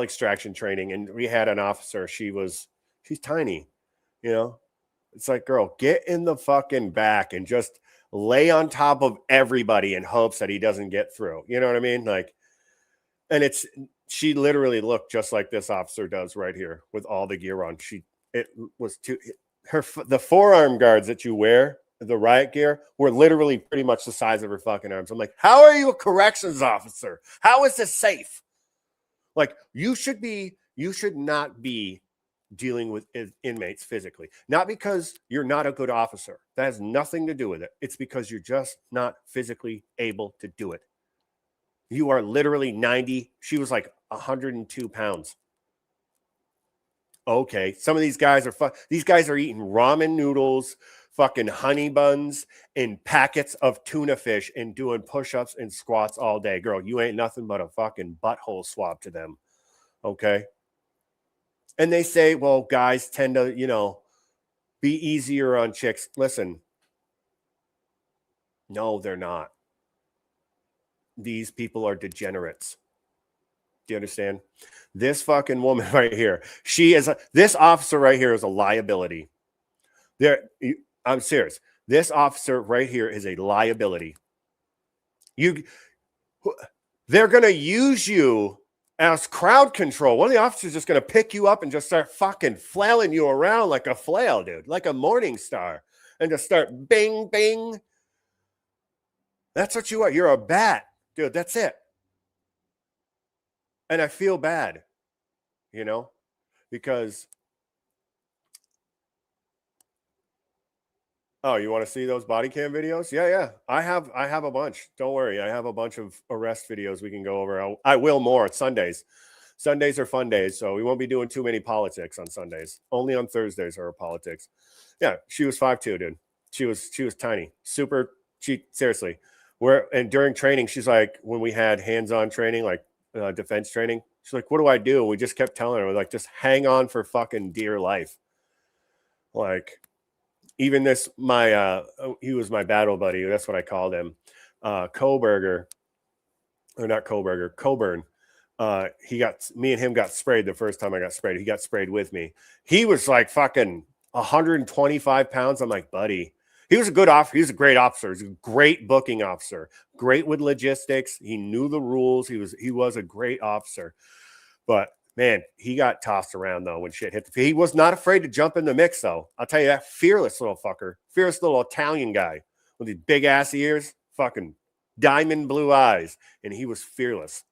extraction training, and we had an officer. She's tiny, you know. It's like, girl, get in the fucking back and just lay on top of everybody in hopes that he doesn't get through. You know what I mean? Like, and she literally looked just like this officer does right here with all the gear on. The forearm guards that you wear, the riot gear, were literally pretty much the size of her fucking arms. I'm like, how are you a corrections officer? How is this safe? Like, you should not be dealing with inmates physically. Not because you're not a good officer. That has nothing to do with it. It's because you're just not physically able to do it. You are literally 90. She was like 102 pounds. Okay, some of these guys are eating ramen noodles, fucking honey buns, and packets of tuna fish, and doing push-ups and squats all day. Girl, you ain't nothing but a fucking butthole swab to them. Okay? And they say, well, guys tend to, be easier on chicks. Listen, no, they're not. These people are degenerates. Do you understand? This fucking woman right here, this officer right here is a liability. I'm serious. This officer right here is a liability. They're going to use you as crowd control. One of the officers is just going to pick you up and just start fucking flailing you around like a flail, dude, like a morning star, and just start bing, bing. That's what you are. You're a bat, dude. That's it. And I feel bad, because Oh, you want to see those body cam videos? Yeah. I have a bunch. Don't worry. I have a bunch of arrest videos we can go over. I will more. It's Sundays. Sundays are fun days, so we won't be doing too many politics on Sundays. Only on Thursdays are politics. Yeah, she was 5'2", dude. She was tiny. Super seriously. And during training, she's like, when we had hands-on training, like defense training, she's like, what do I do? And we just kept telling her, like, just hang on for fucking dear life. Like, even this, he was my battle buddy. That's what I called him. Coburn. Me and him got sprayed the first time I got sprayed. He got sprayed with me. He was like fucking 125 pounds. I'm like, buddy. He was a good officer. He was a great officer. He's a great booking officer. Great with logistics. He knew the rules. He was a great officer. But man, he got tossed around though when shit hit the field. He was not afraid to jump in the mix though. I'll tell you that. Fearless little fucker. Fearless little Italian guy with these big ass ears, fucking diamond blue eyes. And he was fearless.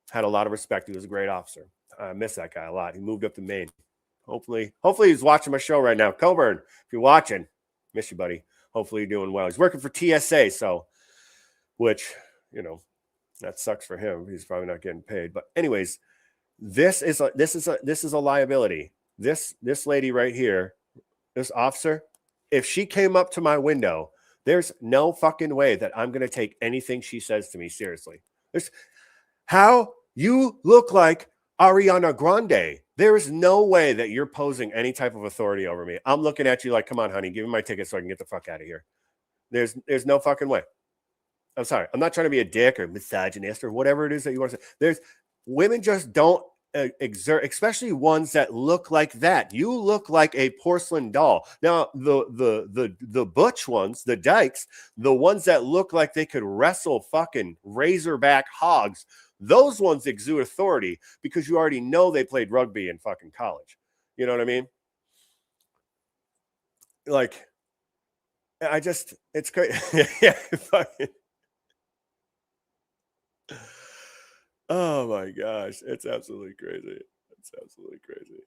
Had a lot of respect. He was a great officer. I miss that guy a lot. He moved up to Maine. Hopefully he's watching my show right now. Coburn, if you're watching, miss you, buddy. Hopefully you're doing well. He's working for TSA, which, that sucks for him. He's probably not getting paid. But anyways, this is a liability. This lady right here, this officer, if she came up to my window, there's no fucking way that I'm going to take anything she says to me seriously. How you look like Ariana Grande. There is no way that you're posing any type of authority over me. I'm looking at you like, come on, honey, give me my ticket so I can get the fuck out of here. There's no fucking way. I'm sorry. I'm not trying to be a dick or misogynist or whatever it is that you want to say. Women just don't exert, especially ones that look like that. You look like a porcelain doll. Now, the butch ones, the dykes, the ones that look like they could wrestle fucking razorback hogs, those ones exude authority because you already know they played rugby in fucking college. You know what I mean? Like, it's great. Yeah, fucking. Oh my gosh, it's absolutely crazy. It's absolutely crazy.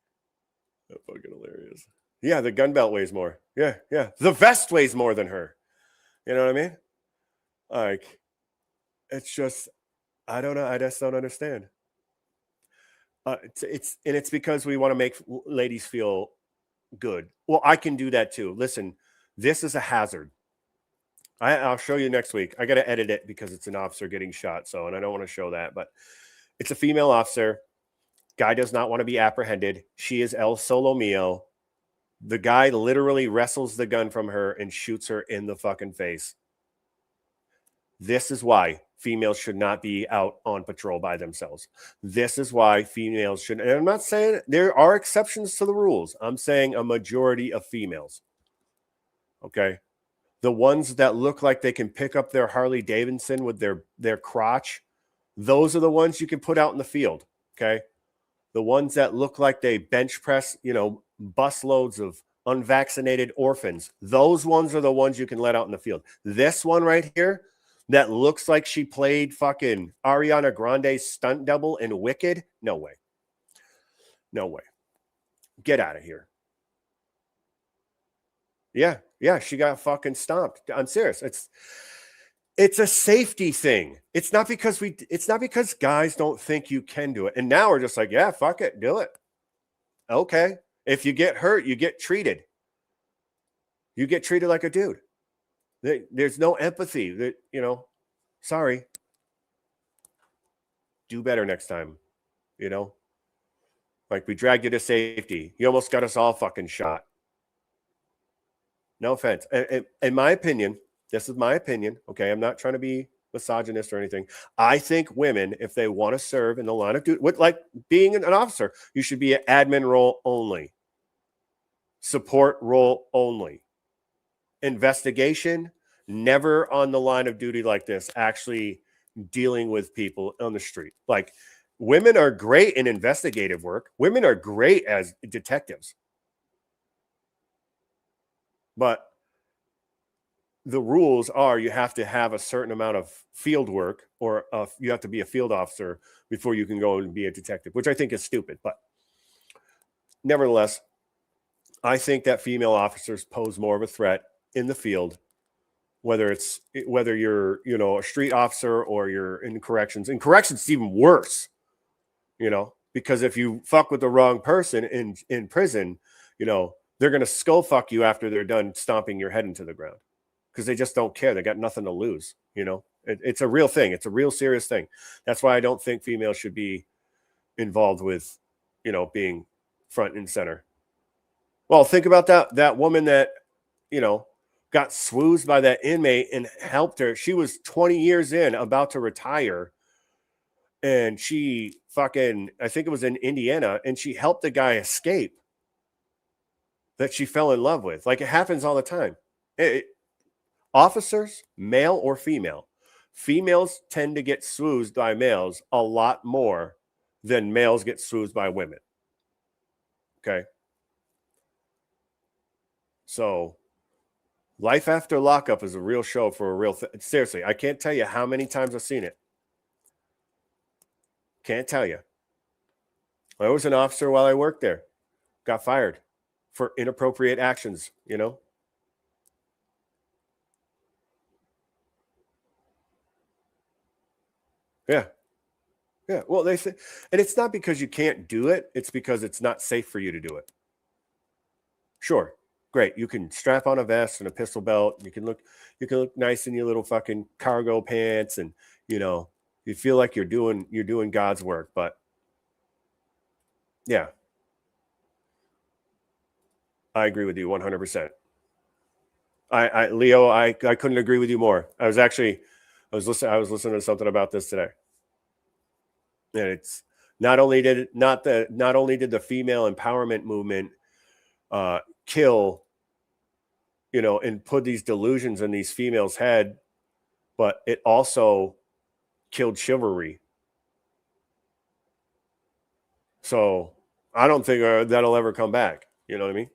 That's fucking hilarious. Yeah, the gun belt weighs more. Yeah. The vest weighs more than her. You know what I mean? Like, it's just, I don't know. I just don't understand. It's because we want to make ladies feel good. Well, I can do that too. Listen, this is a hazard. I'll show you next week. I got to edit it because it's an officer getting shot. And I don't want to show that, but it's a female officer. Guy does not want to be apprehended. She is El Solo Mio. The guy literally wrestles the gun from her and shoots her in the fucking face. This is why females should not be out on patrol by themselves. This is why females should, and I'm not saying there are exceptions to the rules. I'm saying a majority of females. Okay. The ones that look like they can pick up their Harley Davidson with their crotch, those are the ones you can put out in the field, okay? The ones that look like they bench press, bus loads of unvaccinated orphans, those ones are the ones you can let out in the field. This one right here that looks like she played fucking Ariana Grande's stunt double in Wicked, no way. No way. Get out of here. Yeah, she got fucking stomped. I'm serious. It's a safety thing. It's not because guys don't think you can do it. And now we're just like, yeah, fuck it, do it. Okay. If you get hurt, you get treated. You get treated like a dude. There's no empathy. Sorry. Do better next time. Like we dragged you to safety. You almost got us all fucking shot. No offense. In my opinion, this is my opinion. Okay. I'm not trying to be misogynist or anything. I think women, if they want to serve in the line of duty, like being an officer, you should be an admin role only, support role only, investigation, never on the line of duty like this, actually dealing with people on the street. Like women are great in investigative work. Women are great as detectives. But the rules are you have to have a certain amount of field work or you have to be a field officer before you can go and be a detective, which I think is stupid. But nevertheless, I think that female officers pose more of a threat in the field, whether you're, you know, a street officer or you're in corrections. In corrections, it's even worse, you know, because if you fuck with the wrong person in prison, you know, they're going to skull fuck you after they're done stomping your head into the ground because they just don't care. They got nothing to lose, you know. It's a real thing. It's a real serious thing. That's why I don't think females should be involved with, you know, being front and center. Well, think about that woman that, you know, got swoozed by that inmate and helped her. She was 20 years in, about to retire. And she fucking, I think it was in Indiana, and she helped the guy escape that she fell in love with. Like, it happens all the time. Officers, male or female, females tend to get swoozed by males a lot more than males get swoozed by women. Okay. So Life After Lockup is a real show for a real thing. Seriously, I can't tell you how many times I've seen it. Can't tell you. I was an officer while I worked there. Got fired for inappropriate actions, you know? Yeah. Yeah. Well, they say, and it's not because you can't do it. It's because it's not safe for you to do it. Sure. Great. You can strap on a vest and a pistol belt. You can look nice in your little fucking cargo pants, and, you know, you feel like you're doing God's work. But yeah, I agree with you 100%. Leo, I couldn't agree with you more. I was listening to something about this today. And it's not only did the female empowerment movement kill, you know, and put these delusions in these females' head, but it also killed chivalry. So I don't think that'll ever come back. You know what I mean?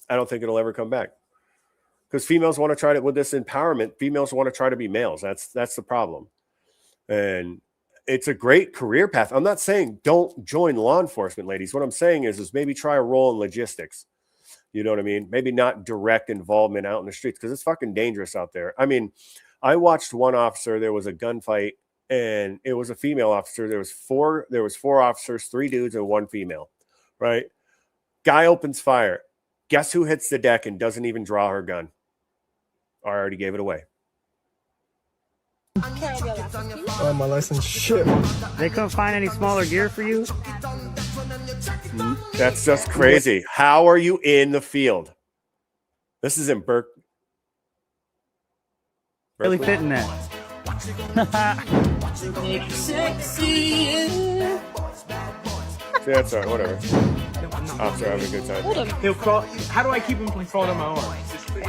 I don't think it'll ever come back, because females want to try to, with this empowerment, females want to try to be males. That's the problem. And it's a great career path. I'm not saying don't join law enforcement, ladies. What I'm saying is maybe try a role in logistics. You know what I mean? Maybe not direct involvement out in the streets, because it's fucking dangerous out there. I mean, I watched one officer. There was a gunfight, and it was a female officer. There was four officers, 3 dudes and 1 female, right? Guy opens fire. Guess who hits the deck and doesn't even draw her gun? I already gave it away. Oh, my license. Shit. They couldn't find any smaller gear for you? That's just crazy. How are you in the field? This is in Berkeley. Really fitting that. See, that's all right. Whatever. Officer having a good time. He'll crawl. How do I keep him from crawling on my arm?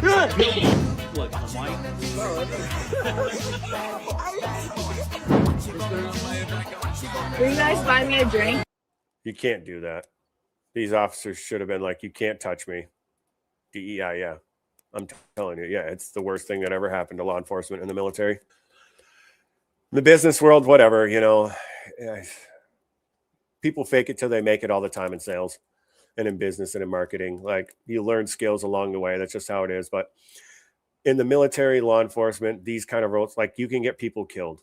Look, Will you guys buy me a drink? You can't do that. These officers should have been like, you can't touch me. DEI, yeah. I'm telling you, yeah, it's the worst thing that ever happened to law enforcement in the military. In the business world, whatever, you know. People fake it till they make it all the time in sales and in business and in marketing. Like, you learn skills along the way. That's just how it is. But in the military, law enforcement, these kind of roles, like, you can get people killed.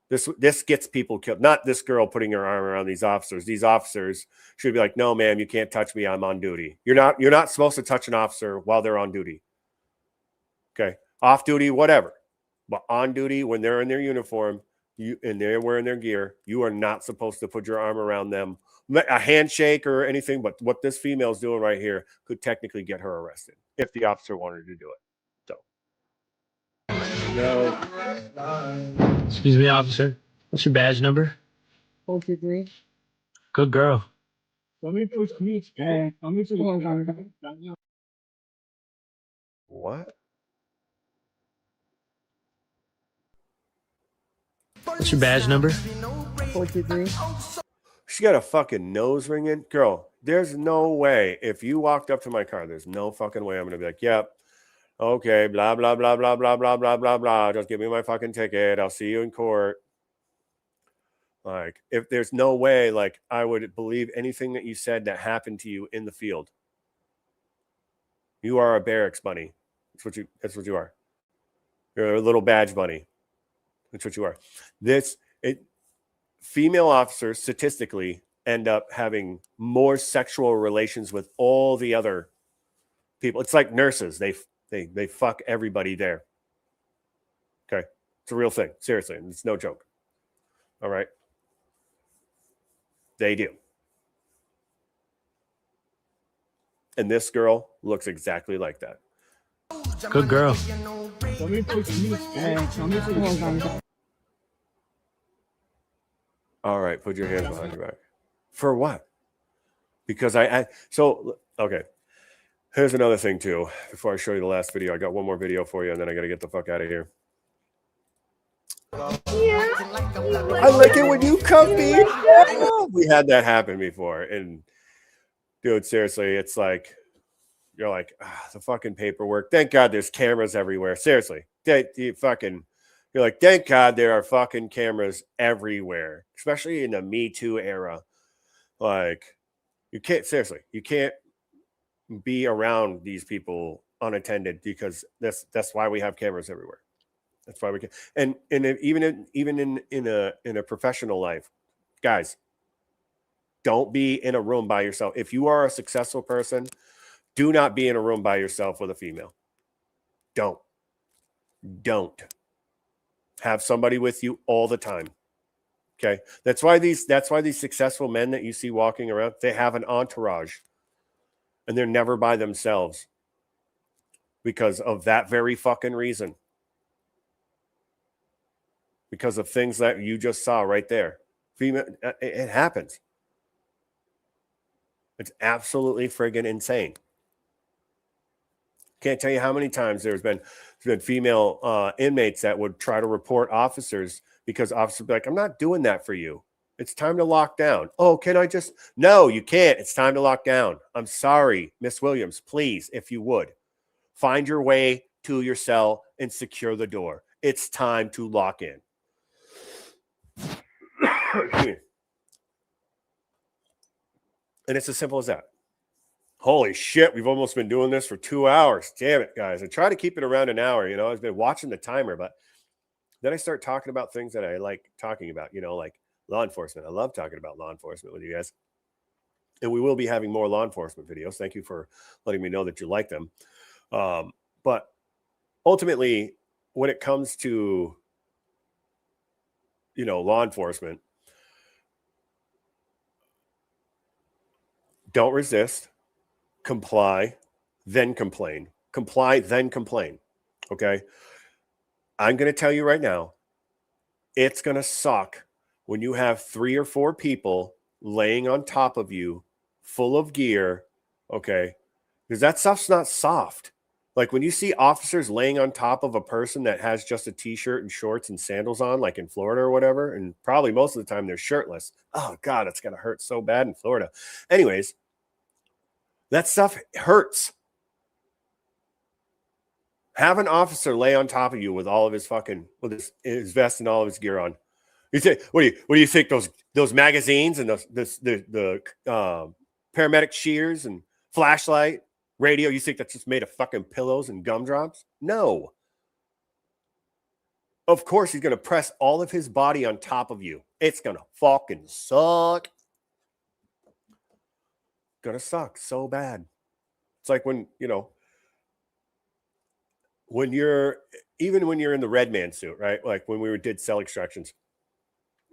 This gets people killed. Not this girl putting her arm around these officers. These officers should be like, no, ma'am, you can't touch me. I'm on duty. You're not supposed to touch an officer while they're on duty. Okay. Off duty, whatever. But on duty, when they're in their uniform, and they're wearing their gear, you are not supposed to put your arm around them. A handshake or anything, but what this female's doing right here could technically get her arrested if the officer wanted to do it. So, Excuse me, officer. What's your badge number? 423. Good girl. what? What's your badge number? 423. She got a fucking nose ringing. Girl, there's no way. If you walked up to my car, there's no fucking way I'm going to be like, yep. Okay, blah, blah, blah, blah, blah, blah, blah, blah, blah. Just give me my fucking ticket. I'll see you in court. Like, if there's no way, like, I would believe anything that you said that happened to you in the field. You are a barracks bunny. That's what you are. You're a little badge bunny. That's what you are. Female officers statistically end up having more sexual relations with all the other people. It's like nurses. They fuck everybody there. Okay. It's a real thing. Seriously. It's no joke. All right. They do. And this girl looks exactly like that. Good girl. All right, put your hands behind your back. For what? Because okay. Here's another thing too. Before I show you the last video, I got one more video for you, and then I got to get the fuck out of here. Yeah. I like it when you come me. We had that happen before, and dude, seriously, it's like you're like the fucking paperwork. Thank God there's cameras everywhere. Seriously, you're like, thank God there are fucking cameras everywhere, especially in the Me Too era. Like, you can't be around these people unattended because that's why we have cameras everywhere. That's why we can. And even in a professional life, guys, don't be in a room by yourself. If you are a successful person, do not be in a room by yourself with a female. Don't have somebody with you all the time. Okay. That's why these successful men that you see walking around, they have an entourage and they're never by themselves because of that very fucking reason. Because of things that you just saw right there. Female, it happens. It's absolutely friggin' insane. Can't tell you how many times there's been female inmates that would try to report officers because officers would be like, I'm not doing that for you. It's time to lock down. Oh, can I just? No, you can't. It's time to lock down. I'm sorry, Miss Williams, please, if you would, find your way to your cell and secure the door. It's time to lock in. And it's as simple as that. Holy shit, we've almost been doing this for 2 hours. Damn it, guys. I try to keep it around an hour. I've been watching the timer, but then I start talking about things that I like talking about, like law enforcement. I love talking about law enforcement with you guys. And we will be having more law enforcement videos. Thank you for letting me know that you like them. But ultimately, when it comes to, law enforcement, don't resist. Comply, then complain. Comply, then complain. Okay? I'm going to tell you right now, it's going to suck when you have 3 or 4 people laying on top of you, full of gear, okay? Because that stuff's not soft. Like when you see officers laying on top of a person that has just a t-shirt and shorts and sandals on, like in Florida or whatever, and probably most of the time they're shirtless. Oh, God, it's going to hurt so bad in Florida. Anyways, that stuff hurts. Have an officer lay on top of you with all of his his vest and all of his gear on. You say, what do you think those magazines and the paramedic shears and flashlight, radio? You think that's just made of fucking pillows and gumdrops? No. Of course, he's gonna press all of his body on top of you. It's gonna fucking suck. Gonna suck so bad. It's like when you're in the red man suit, right? Like when we did cell extractions,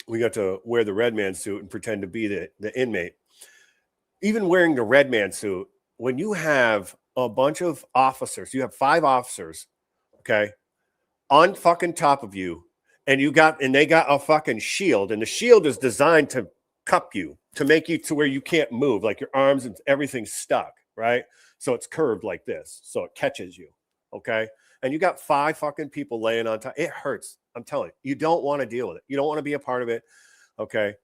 we got to wear the red man suit and pretend to be the inmate. Even wearing the red man suit, when you have a bunch of officers, you have 5 officers, okay, on fucking top of you, and they got a fucking shield, and the shield is designed to cup you, to make you to where you can't move, like your arms and everything's stuck, right? So it's curved like this, so it catches you, okay? And you got 5 fucking people laying on top. It hurts. I'm telling you, you don't want to deal with it. You don't want to be a part of it, okay?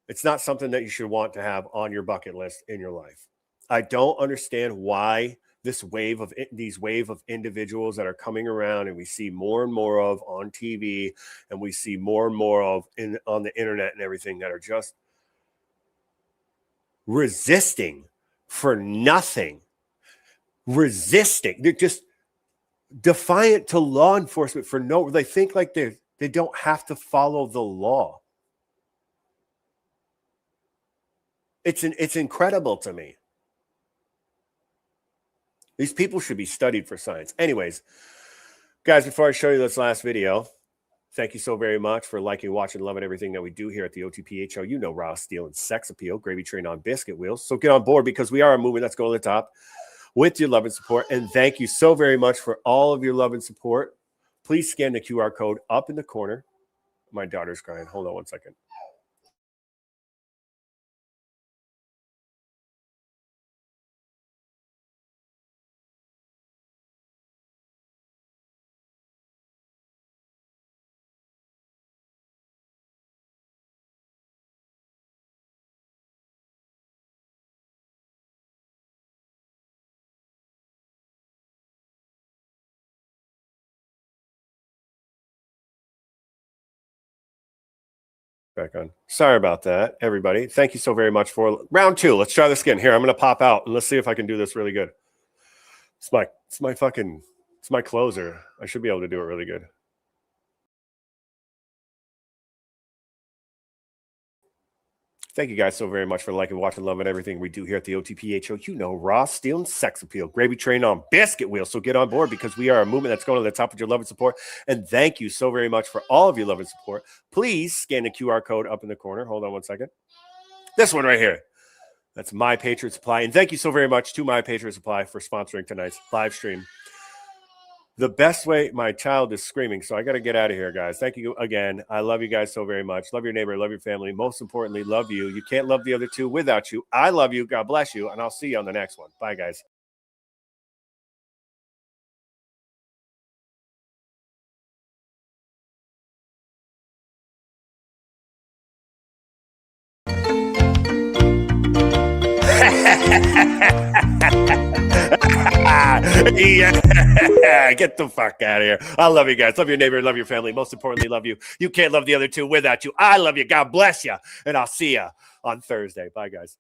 It's not something that you should want to have on your bucket list in your life. I don't understand why these wave of individuals that are coming around and we see more and more of on TV and we see more and more of on the internet and everything that are just resisting for nothing. Resisting. They're just defiant to law enforcement for no, they think like they don't have to follow the law. It's incredible to me. These people should be studied for science. Anyways, guys, before I show you this last video, thank you so very much for liking, watching, loving everything that we do here at the OTPH Show. You know, raw steel and sex appeal, gravy train on biscuit wheels. So get on board because we are a movement that's going to the top with your love and support. And thank you so very much for all of your love and support. Please scan the QR code up in the corner. My daughter's crying. Hold on one second. Back on. Sorry about that, everybody. Thank you so very much for round 2. Let's try this again. Here, I'm going to pop out and let's see if I can do this really good. It's my closer. I should be able to do it really good. Thank you guys so very much for liking, watching, loving everything we do here at the OTPH Show. You know, raw steel and sex appeal, gravy train on biscuit wheels. So get on board because we are a movement that's going to the top with your love and support. And thank you so very much for all of your love and support. Please scan the QR code up in the corner. Hold on one second. This one right here. That's My Patriot Supply. And thank you so very much to My Patriot Supply for sponsoring tonight's live stream. The best way, my child is screaming, so I got to get out of here, guys. Thank you again. I love you guys so very much. Love your neighbor, love your family. Most importantly, love you. You can't love the other two without you. I love you. God bless you, and I'll see you on the next one. Bye, guys. Yeah, get the fuck out of here. I love you guys. Love your neighbor, love your family. Most importantly, love you. You can't love the other two without you. I love you. God bless you. And I'll see you on Thursday. Bye, guys.